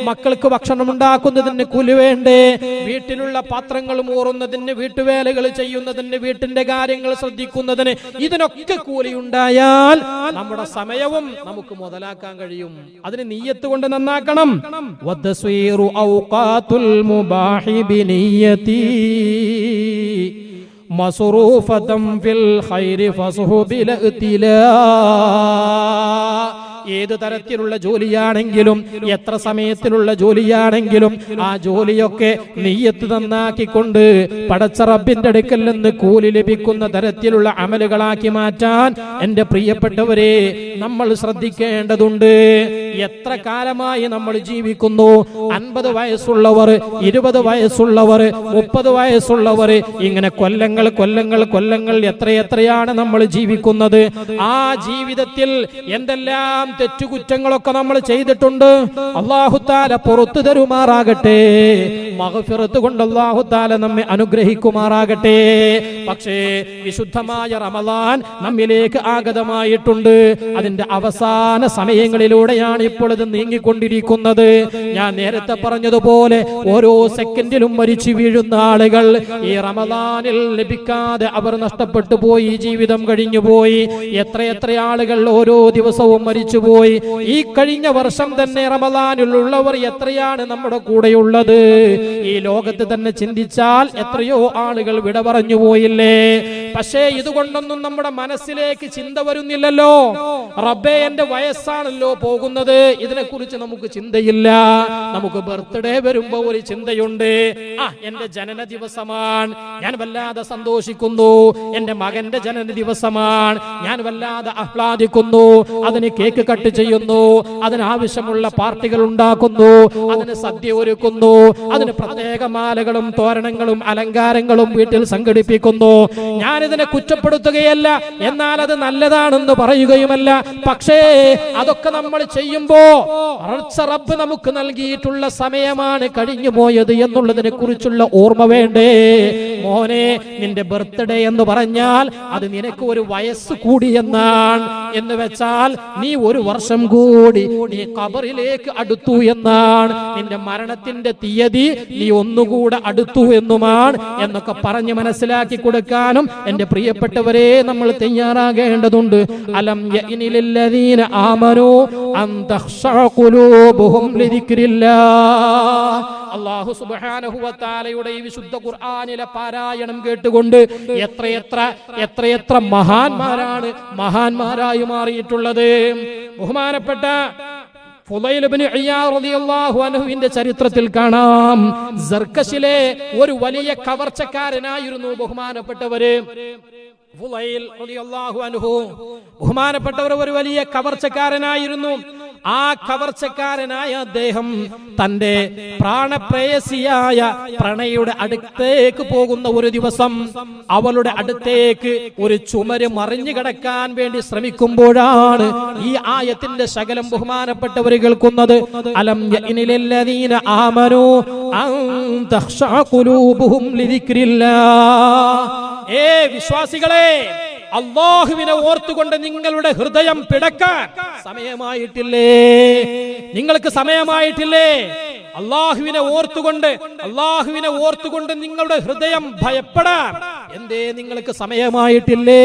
മക്കൾക്ക് ഭക്ഷണം ഉണ്ടാക്കുന്നതിന് കൂലി വേണ്ടേ? വീട്ടിലുള്ള പാത്രങ്ങൾ മൂറുന്നതിന്, വീട്ടുവേലകൾ ചെയ്യുന്നതിന്, വീട്ടിന്റെ കാര്യങ്ങൾ ശ്രദ്ധിക്കുന്നതിന്, ഇതിനൊക്കെ കൂലി ഉണ്ടായാൽ നമ്മുടെ സമയവും നമുക്ക് മുതലാക്കാൻ കഴിയും. അതിന് നീയത്ത് കൊണ്ട് നന്നാക്കണം. വദ്സ്വീറു ഔഖാതുൽ മുബാഹി ബിനിയതി മസ്റൂഫതൻ ഫിൽ ഖൈരി ഫസ്ഹുബിൽ ഇത്തിലാ. ഏത് തരത്തിലുള്ള ജോലിയാണെങ്കിലും എത്ര സമയത്തിലുള്ള ജോലിയാണെങ്കിലും ആ ജോലിയൊക്കെ നിയ്യത്ത് നന്നാക്കിക്കൊണ്ട് പടച്ച റബ്ബിന്റെ അടുക്കൽ നിന്ന് കൂലി ലഭിക്കുന്ന തരത്തിലുള്ള അമലുകളാക്കി മാറ്റാൻ എന്റെ പ്രിയപ്പെട്ടവരെ നമ്മൾ ശ്രദ്ധിക്കേണ്ടതുണ്ട്. എത്ര കാലമായി നമ്മൾ ജീവിക്കുന്നു? 50 വയസ്സുള്ളവർ, 20 വയസ്സുള്ളവർ, 30 വയസ്സുള്ളവർ, ഇങ്ങനെ കൊല്ലങ്ങൾ കൊല്ലങ്ങൾ കൊല്ലങ്ങൾ എത്രയെത്രയാണ് നമ്മൾ ജീവിക്കുന്നത്. ആ ജീവിതത്തിൽ എന്തെല്ലാം തെറ്റുകുറ്റങ്ങളൊക്കെ നമ്മൾ ചെയ്തിട്ടുണ്ട്. അല്ലാഹു തആല പുറത്തു തരുമാറാകട്ടെ. മഗ്ഫിറത്ത് കൊണ്ട് അല്ലാഹു തആല നമ്മെ അനുഗ്രഹിക്കുമാറാകട്ടെ. പക്ഷേ വിശുദ്ധമായ റമളാൻ നമ്മിലേക്ക് ആഗതമായിട്ടുണ്ട്. അതിന്റെ അവസാന സമയങ്ങളിലൂടെയാണ് ഇപ്പോൾ ഇത് നീങ്ങിക്കൊണ്ടിരിക്കുന്നത്. ഞാൻ നേരത്തെ പറഞ്ഞതുപോലെ ഓരോ സെക്കൻഡിലും മരിച്ചു വീഴുന്ന ആളുകൾ ഈ റമളാനിൽ ലഭിക്കാതെ അവർ നഷ്ടപ്പെട്ടു പോയി, ജീവിതം കഴിഞ്ഞുപോയി. എത്രയെത്ര ആളുകൾ ഓരോ ദിവസവും മരിച്ചുപോയി. ഈ കഴിഞ്ഞ വർഷം തന്നെ റമളാനിലുള്ളവർ എത്രയാണ് നമ്മുടെ കൂടെയുള്ളത്? ഈ ലോകത്ത് തന്നെ ചിന്തിച്ചാൽ എത്രയോ ആളുകൾ വിട പറഞ്ഞു പോയില്ലേ? പക്ഷേ ഇതുകൊണ്ടൊന്നും നമ്മുടെ മനസ്സിലേക്ക് ചിന്ത വരുന്നില്ലല്ലോ. റബ്ബേ, എന്റെ വയസ്സാണല്ലോ പോകുന്നത്, ഇതിനെക്കുറിച്ച് നമുക്ക് ചിന്തയില്ല. നമുക്ക് ബർത്ത്ഡേ വരുമ്പോ ഒരു ചിന്തയുണ്ട്. എന്റെ ജനന ദിവസമാണ്, ഞാൻ വല്ലാതെ സന്തോഷിക്കുന്നു. എന്റെ മകന്റെ ജനന ദിവസമാണ്, ഞാൻ വല്ലാതെ ആഹ്ലാദിക്കുന്നു. അതിന് കേക്ക് കട്ട് ചെയ്യുന്നു, അതിനാവശ്യമുള്ള പാർട്ടികൾ ഉണ്ടാക്കുന്നു, അതിന് സദ്യ ഒരുക്കുന്നു, അതിന് പ്രത്യേക മാലകളും തോരണങ്ങളും അലങ്കാരങ്ങളും വീട്ടിൽ സംഘടിപ്പിക്കുന്നു. ഞാനിതിനെ കുറ്റപ്പെടുത്തുകയല്ല, എന്നാൽ അത് നല്ലതാണെന്ന് പറയുകയുമല്ല. പക്ഷേ അതൊക്കെ നമ്മൾ ചെയ്യുമ്പോ റബ്ബ് നമുക്ക് നൽകിയിട്ടുള്ള സമയമാണ് കഴിഞ്ഞു പോയത് എന്നുള്ളതിനെ കുറിച്ചുള്ള ഓർമ്മ വേണ്ടേ? മോനെ, നിന്റെ ബർത്ത്ഡേ എന്ന് പറഞ്ഞാൽ അത് നിനക്ക് ഒരു വയസ്സ് കൂടിയെന്നാണ്. എന്ന് വെച്ചാൽ നീ ഒരു വർഷം കൂടി നീ ഖബറിലേക്ക് അടുത്തു എന്നാണ്. നിന്റെ മരണത്തിന്റെ തീയതി നീ ഒന്നുകൂടെ അടുത്തു എന്നുമാണ് എന്നൊക്കെ പറഞ്ഞ് മനസ്സിലാക്കി കൊടുക്കാനും എന്റെ പ്രിയപ്പെട്ടവരെ നമ്മൾ തയ്യാറാകേണ്ടതുണ്ട്. അലം യഇനിലില്ലദീന ആമനൂ അൻ തഖ്ശഅ ഖുലൂബുഹും ലിദിക്രില്ലാഹ്. അല്ലാഹു സുബ്ഹാനഹു വ തആലയുടെ ഈ വിശുദ്ധ ഖുർആനിലെ പാരായണം കേട്ടുകൊണ്ട് എത്രയെത്ര മഹാന്മാരായി മാറിയിട്ടുള്ളത്. ബഹുമാനപ്പെട്ട ഫുളൈൽ ഇബ്നു ഇയാദ് റളിയല്ലാഹു അൻഹുവിന്റെ ചരിത്രത്തിൽ കാണാം, സർക്കശിലെ ഒരു വലിയ കവർച്ചക്കാരനായിരുന്നു ബഹുമാനപ്പെട്ടവര്. ഫുളൈൽ റളിയല്ലാഹു അൻഹു ബഹുമാനപ്പെട്ടവർ ഒരു വലിയ കവർച്ചക്കാരനായിരുന്നു. ആ കവർച്ചക്കാരനായ അദ്ദേഹം തന്റെ പ്രാണപ്രേയസിയായ പ്രണയുടെ അടുത്തേക്ക് പോകുന്ന ഒരു ദിവസം അവളുടെ അടുത്തേക്ക് ഒരു ചുമര് മറിഞ്ഞു കിടക്കാൻ വേണ്ടി ശ്രമിക്കുമ്പോഴാണ് ഈ ആയത്തിന്റെ ശകലം ബഹുമാനപ്പെട്ടവർ കേൾക്കുന്നത്. അലം യഇനിലില്ലദീന ആമനൂ അൻ തഖ്ശഅ ഖുലൂബുഹും ലിദിക്രില്ലാഹ്. വിശ്വാസികളെ, അല്ലാഹുവിനെ ഓർത്തുകൊണ്ട് നിങ്ങളുടെ ഹൃദയം പിടക്കാൻ സമയമായിട്ടില്ലേ? നിങ്ങൾക്ക് സമയമായിട്ടില്ലേ? അല്ലാഹുവിനെ ഓർത്തുകൊണ്ട് നിങ്ങളുടെ ഹൃദയം ഭയപ്പെടാൻ എന്തേ നിങ്ങൾക്ക് സമയമായിട്ടില്ലേ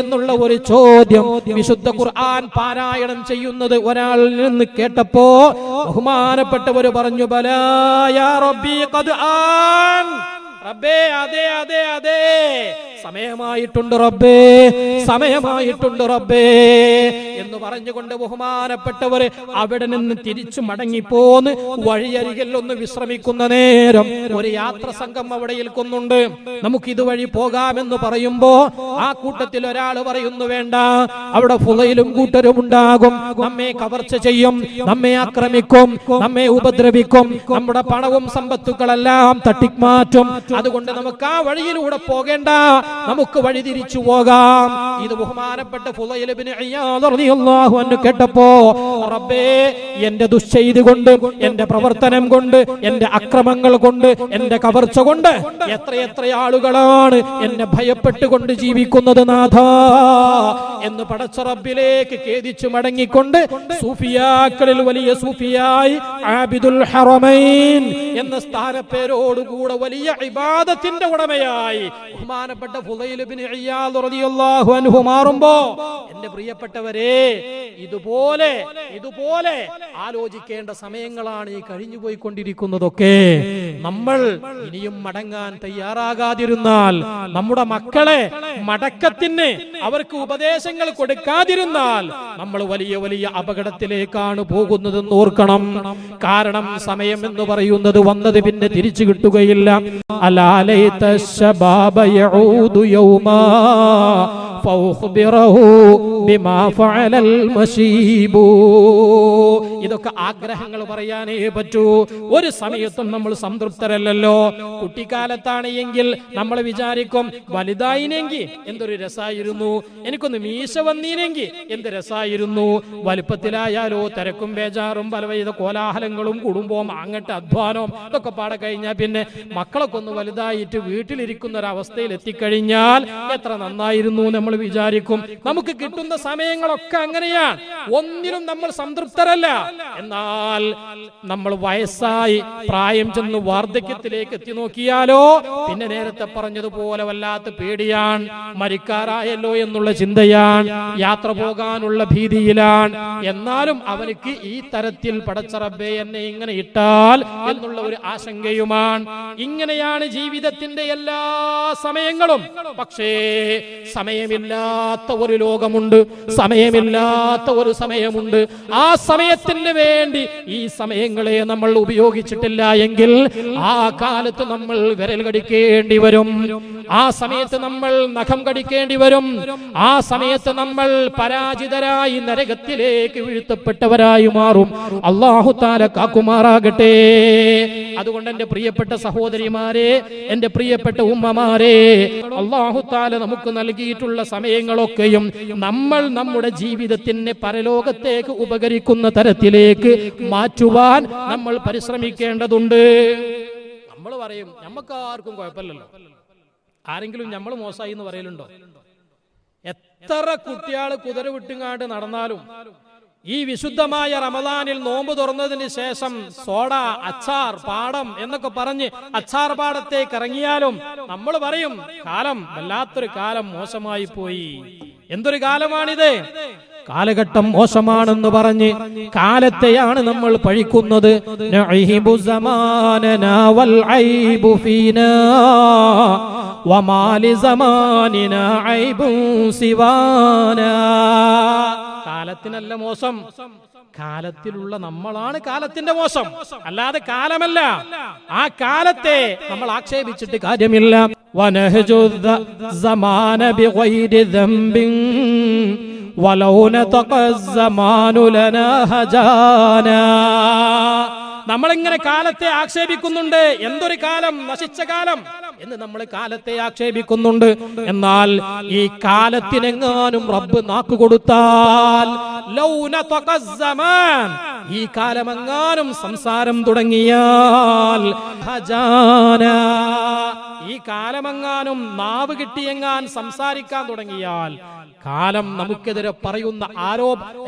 എന്നുള്ള ഒരു ചോദ്യം വിശുദ്ധ ഖുർആൻ പാരായണം ചെയ്യുന്നത് ഒരാളിൽ നിന്ന് കേട്ടപ്പോ ബഹുമാനപ്പെട്ടവര് പറഞ്ഞു, ബലാ യാ റബ്ബി ഖദ് ആൻ. റബ്ബേ, അതെ അതെ അതെ, സമയമായിട്ടുണ്ട് റബ്ബേ, സമയമായിട്ടുണ്ട് റബ്ബേ എന്ന് പറഞ്ഞുകൊണ്ട് ബഹുമാനപ്പെട്ടവര് അവിടെ നിന്ന് തിരിച്ചു മടങ്ങിപ്പോന്ന് വഴിയരികിൽ ഒന്ന് വിശ്രമിക്കുന്ന നേരം ഒരു യാത്ര സംഘം അവിടെ നിൽക്കുന്നുണ്ട്. നമുക്ക് ഇതുവഴി പോകാമെന്ന് പറയുമ്പോ ആ കൂട്ടത്തിൽ ഒരാൾ പറയുന്നു, വേണ്ട, അവിടെ ഫുളയിലും കൂട്ടരും ഉണ്ടാകും, നമ്മെ കവർച്ച ചെയ്യും, നമ്മെ ആക്രമിക്കും, നമ്മെ ഉപദ്രവിക്കും, നമ്മുടെ പണവും സമ്പത്തുക്കളെല്ലാം തട്ടിമാറ്റും, അതുകൊണ്ട് നമുക്ക് ആ വഴിയിലൂടെ പോകേണ്ട, നമുക്ക് വഴി തിരിച്ചു പോകാം. ഇത് ബഹുമാനപ്പെട്ട ഫുളൈൽ ഇബ്നു ഇയാദ് റളിയല്ലാഹു അൻഹു കേട്ടപ്പോ, റബ്ബേ, എന്റെ ദുശ്ചെയ്തി കൊണ്ട്, എന്റെ പ്രവർത്തനം കൊണ്ട്, എന്റെ അക്രമങ്ങൾ കൊണ്ട്, എന്റെ കവർച്ച കൊണ്ട് എത്രയെത്ര ആളുകളാണ് എന്നെ ഭയപ്പെട്ടുകൊണ്ട് ജീവിക്കുന്നത് നാഥാ എന്ന് പടച്ച റബ്ബിലേക്ക് ഖേദിച്ചു മടങ്ങിക്കൊണ്ട് സൂഫിയാക്കളിൽ വലിയ സൂഫിയായി ആബിദുൽ ഹറമൈൻ എന്ന സ്ഥാനപ്പേരോടുകൂടെ വലിയ ഇബാദത്തിന്റെ ഉടമയായി ബഹുമാനപ്പെട്ട ഫുളൈൽ ഇബ്നു ഇയാദ് റളിയല്ലാഹു അൻഹു മാറുമ്പോ, എന്റെ പ്രിയപ്പെട്ടവരെ, ഇതുപോലെ ആലോചിക്കേണ്ട സമയങ്ങളാണ് ഈ കഴിഞ്ഞുപോയിക്കൊണ്ടിരിക്കുന്നതൊക്കെ. നമ്മൾ ഇനിയും മടങ്ങാൻ തയ്യാറാകാതിരുന്നാൽ, നമ്മുടെ മക്കളെ മടക്കത്തിന് അവർക്ക് ഉപദേശങ്ങൾ കൊടുക്കാതിരുന്നാൽ നമ്മൾ വലിയ വലിയ അപകടത്തിലേക്കാണ് പോകുന്നതെന്ന് ഓർക്കണം. കാരണം സമയം എന്ന് പറയുന്നത് വന്നത് പിന്നെ തിരിച്ചു കിട്ടുകയില്ല. അലാ ലൈത ശബാബ യഊദു യൗമാ ഫൗഖ്ബിറഹു ബിമാ ഫഅലൽ മശീബു. ഇതൊക്കെ ആഗ്രഹങ്ങൾ പറയാനേ പറ്റൂ. ഒരു സമയത്തും നമ്മൾ സംതൃപ്തരല്ലല്ലോ. കുട്ടിക്കാലത്താണ് എങ്കിൽ നമ്മൾ വിചാരിക്കും, വലുതായിനെങ്കിൽ എന്തൊരു രസായിരുന്നു, എനിക്കൊന്ന് മീശ വന്നീനെങ്കിൽ എന്ത് രസായിരുന്നു. വലുപ്പത്തിലായാലോ തിരക്കും ബേജാറും പലവിധ കോലാഹലങ്ങളും കുടുംബവും അങ്ങോട്ട് അധ്വാനവും ഇതൊക്കെ പാടെ കഴിഞ്ഞാൽ പിന്നെ മക്കളൊക്കെ ഒന്ന് വലുതായിട്ട് വീട്ടിലിരിക്കുന്ന ഒരവസ്ഥയിൽ എത്തിക്കഴിഞ്ഞാൽ എത്ര നന്നായിരുന്നു നമ്മൾ വിചാരിക്കും. നമുക്ക് കിട്ടുന്ന സമയങ്ങളൊക്കെ അങ്ങനെയാണ്. ഒന്നിലും നമ്മൾ സംതൃപ്തരല്ല. എന്നാൽ നമ്മൾ വയസ്സായി പ്രായം ചെന്ന് വാർദ്ധക്യത്തിലേക്ക് എത്തി നോക്കിയാലോ പിന്നെ നേരത്തെ പറഞ്ഞതുപോലെ വല്ലാത്ത പേടിയാണ്, മരിക്കാറായല്ലോ എന്നുള്ള ചിന്തയാണ്, യാത്ര പോകാനുള്ള ഭീതിയിലാണ്. എന്നാലും അവർക്ക് ഈ തരത്തിൽ പടച്ച റബ്ബേ എന്നെ ഇങ്ങനെ ഇട്ടാൽ എന്നുള്ള ഒരു ആശങ്കയുമാണ്. ഇങ്ങനെയാണ് ജീവിതത്തിന്റെ എല്ലാ സമയങ്ങളും. പക്ഷേ സമയമില്ലാത്ത ഒരു ലോകമുണ്ട്, സമയമില്ലാത്ത ഒരു സമയമുണ്ട്. ആ സമയത്തിന് വേണ്ടി ഈ സമയങ്ങളെ നമ്മൾ ഉപയോഗിച്ചിട്ടില്ല എങ്കിൽ ആ കാലത്ത് നമ്മൾ വിരൽ കടിക്കേണ്ടി വരും, ആ സമയത്ത് നമ്മൾ നഖം കടിക്കേണ്ടി വരും, ആ സമയത്ത് നമ്മൾ പരാജിതരായി നരകത്തിലേക്ക് വീഴ്ത്തപ്പെട്ടവരായി മാറും. അല്ലാഹു തആല കാക്കുമാറാകട്ടെ. അതുകൊണ്ട് എന്റെ പ്രിയപ്പെട്ട സഹോദരിമാരെ, എന്റെ പ്രിയപ്പെട്ട ഉമ്മമാരെ, അല്ലാഹു തആല നമുക്ക് നൽകിയിട്ടുള്ള സമയങ്ങളൊക്കെയും നമ്മൾ നമ്മുടെ ജീവിതത്തിന് പരലോകത്തേക്ക് ഉപകരിക്കുന്ന തരത്തിലേക്ക് മാറ്റുവാൻ നമ്മൾ പരിശ്രമിക്കേണ്ടതുണ്ട്. നമ്മൾ പറയും നമുക്ക് ആർക്കും കുഴപ്പമില്ലല്ലോ, ആരെങ്കിലും നമ്മൾ മോശമായി എന്ന് പറയലുണ്ടോ? എത്ര കുട്ടികൾ കുതിര വിട്ടുങ്ങാണ്ട് നടന്നാലും ഈ വിശുദ്ധമായ റമദാനിൽ നോമ്പ് തുറന്നതിന് ശേഷം സോഡ, അച്ചാർ, പാടം എന്നൊക്കെ പറഞ്ഞ് അച്ചാർ പാടത്തേക്ക് ഇറങ്ങിയാലും നമ്മൾ പറയും കാലം വല്ലാത്തൊരു കാലം മോശമായി പോയി. എന്തൊരു കാലമാണിത്, കാലഘട്ടം മോശമാണെന്ന് പറഞ്ഞ് കാലത്തെയാണ് നമ്മൾ പഴിക്കുന്നത്. നഈബു സമാനനാ വൽ ഐബു ഫീനാ വമാ ലിസമാനിനാ ഐബു സിവാനാ. കാലത്തിനല്ല മോശം, കാലത്തിലുള്ള നമ്മളാണ് കാലത്തിന്റെ മോശം, അല്ലാതെ കാലമല്ല. ആ കാലത്തെ നമ്മൾ ആക്ഷേപിച്ചിട്ട് കാര്യമില്ല. വനഹ്ജു സമാന ബിഗൈരി ദംബിൻ വലൗ നതഖ സമാനു ലനാ ഹജാനാ. നമ്മളിങ്ങനെ കാലത്തെ ആക്ഷേപിക്കുന്നുണ്ട്, എന്തൊരു കാലം, നശിച്ച കാലം എന്ന് നമ്മൾ കാലത്തെ ആക്ഷേപിക്കുന്നുണ്ട്. എന്നാൽ ഈ കാലത്തിനെങ്ങാനും റബ്ബ് നാക്ക് കൊടുത്താൽ, ലൗ നതഖ സമാൻ, ഈ കാലമെങ്ങാനും സംസാരം തുടങ്ങിയാൽ, ഹജാന, ഈ കാലമെങ്ങാനും നാവ് കിട്ടിയെങ്ങാൻ സംസാരിക്കാൻ തുടങ്ങിയാൽ, കാലം നമുക്കെതിരെ പറയുന്ന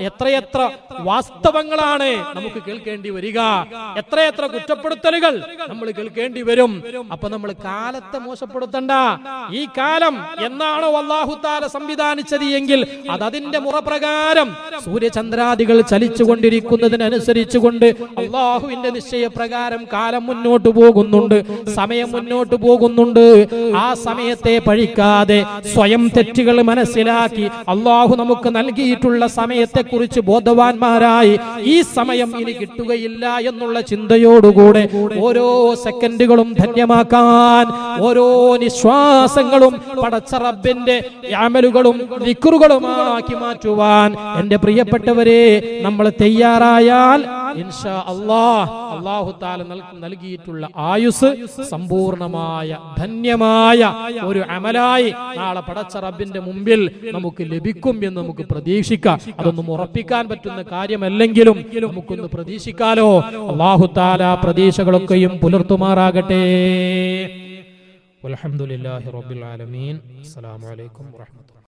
എത്രയെത്ര വാസ്തവങ്ങളാണ് നമുക്ക് കേൾക്കേണ്ടി വരിക, എത്രയെത്ര കുറ്റപ്പെടുത്തലുകൾ നമ്മൾ കേൾക്കേണ്ടി വരും. അപ്പൊ നമ്മൾ കാലത്തെ മോശപ്പെടുത്തണ്ട. ഈ കാലം എന്നാണോ അല്ലാഹു തആല സംവിധാനിച്ചത് എങ്കിൽ അത് അതിന്റെ മുറപ്രകാരം സൂര്യചന്ദ്രാദികൾ ചലിച്ചുകൊണ്ടിരിക്കുന്നതിനനുസരിച്ചുകൊണ്ട് അല്ലാഹുവിന്റെ നിശ്ചയപ്രകാരം കാലം മുന്നോട്ട് പോകുന്നുണ്ട്, സമയം മുന്നോട്ട് പോകുന്നുണ്ട്. ആ സമയത്തെ പഴിക്കാതെ സ്വയം തെറ്റുകൾ മനസ്സിലാക്കി അല്ലാഹു നമുക്ക് നൽകിയിട്ടുള്ള സമയത്തെക്കുറിച്ച് ബോധവാന്മാരായി ഈ സമയം ഇനി കിട്ടുകയില്ല എന്നുള്ള ചിന്തയോടുകൂടെ ഓരോ സെക്കൻഡുകളും ധന്യമാക്കാൻ, ഓരോ നിശ്വാസങ്ങളും പടച്ച റബ്ബിന്റെ അമലുകളും ദിക്റുകളുമാക്കി മാറ്റുവാൻ എന്റെ പ്രിയപ്പെട്ടവരെ നമ്മൾ തയ്യാറായാൽ ഇൻഷാ അല്ലാഹ് അല്ലാഹു തആല നൽകിയിട്ടുള്ള ആയുസ് സമ്പൂർണമായ ധന്യമായ ഒരു അമലായി നാളെ പടച്ച റബ്ബിന്റെ മുമ്പിൽ നമുക്ക് ലഭിക്കും എന്ന് നമുക്ക് പ്രതീക്ഷിക്കാം. അതൊന്നും ഉറപ്പിക്കാൻ പറ്റുന്ന കാര്യമല്ലെങ്കിലും നമുക്കൊന്ന് പ്രതീക്ഷിക്കാലോ. അല്ലാഹു തആല പ്രതീക്ഷകളൊക്കെയും പുലർത്തുമാറാകട്ടെ. വൽഹംദുലില്ലാഹി റബ്ബിൽ ആലമീൻ. അസ്സലാമു അലൈക്കും വറഹ്മത്തുള്ളാഹി.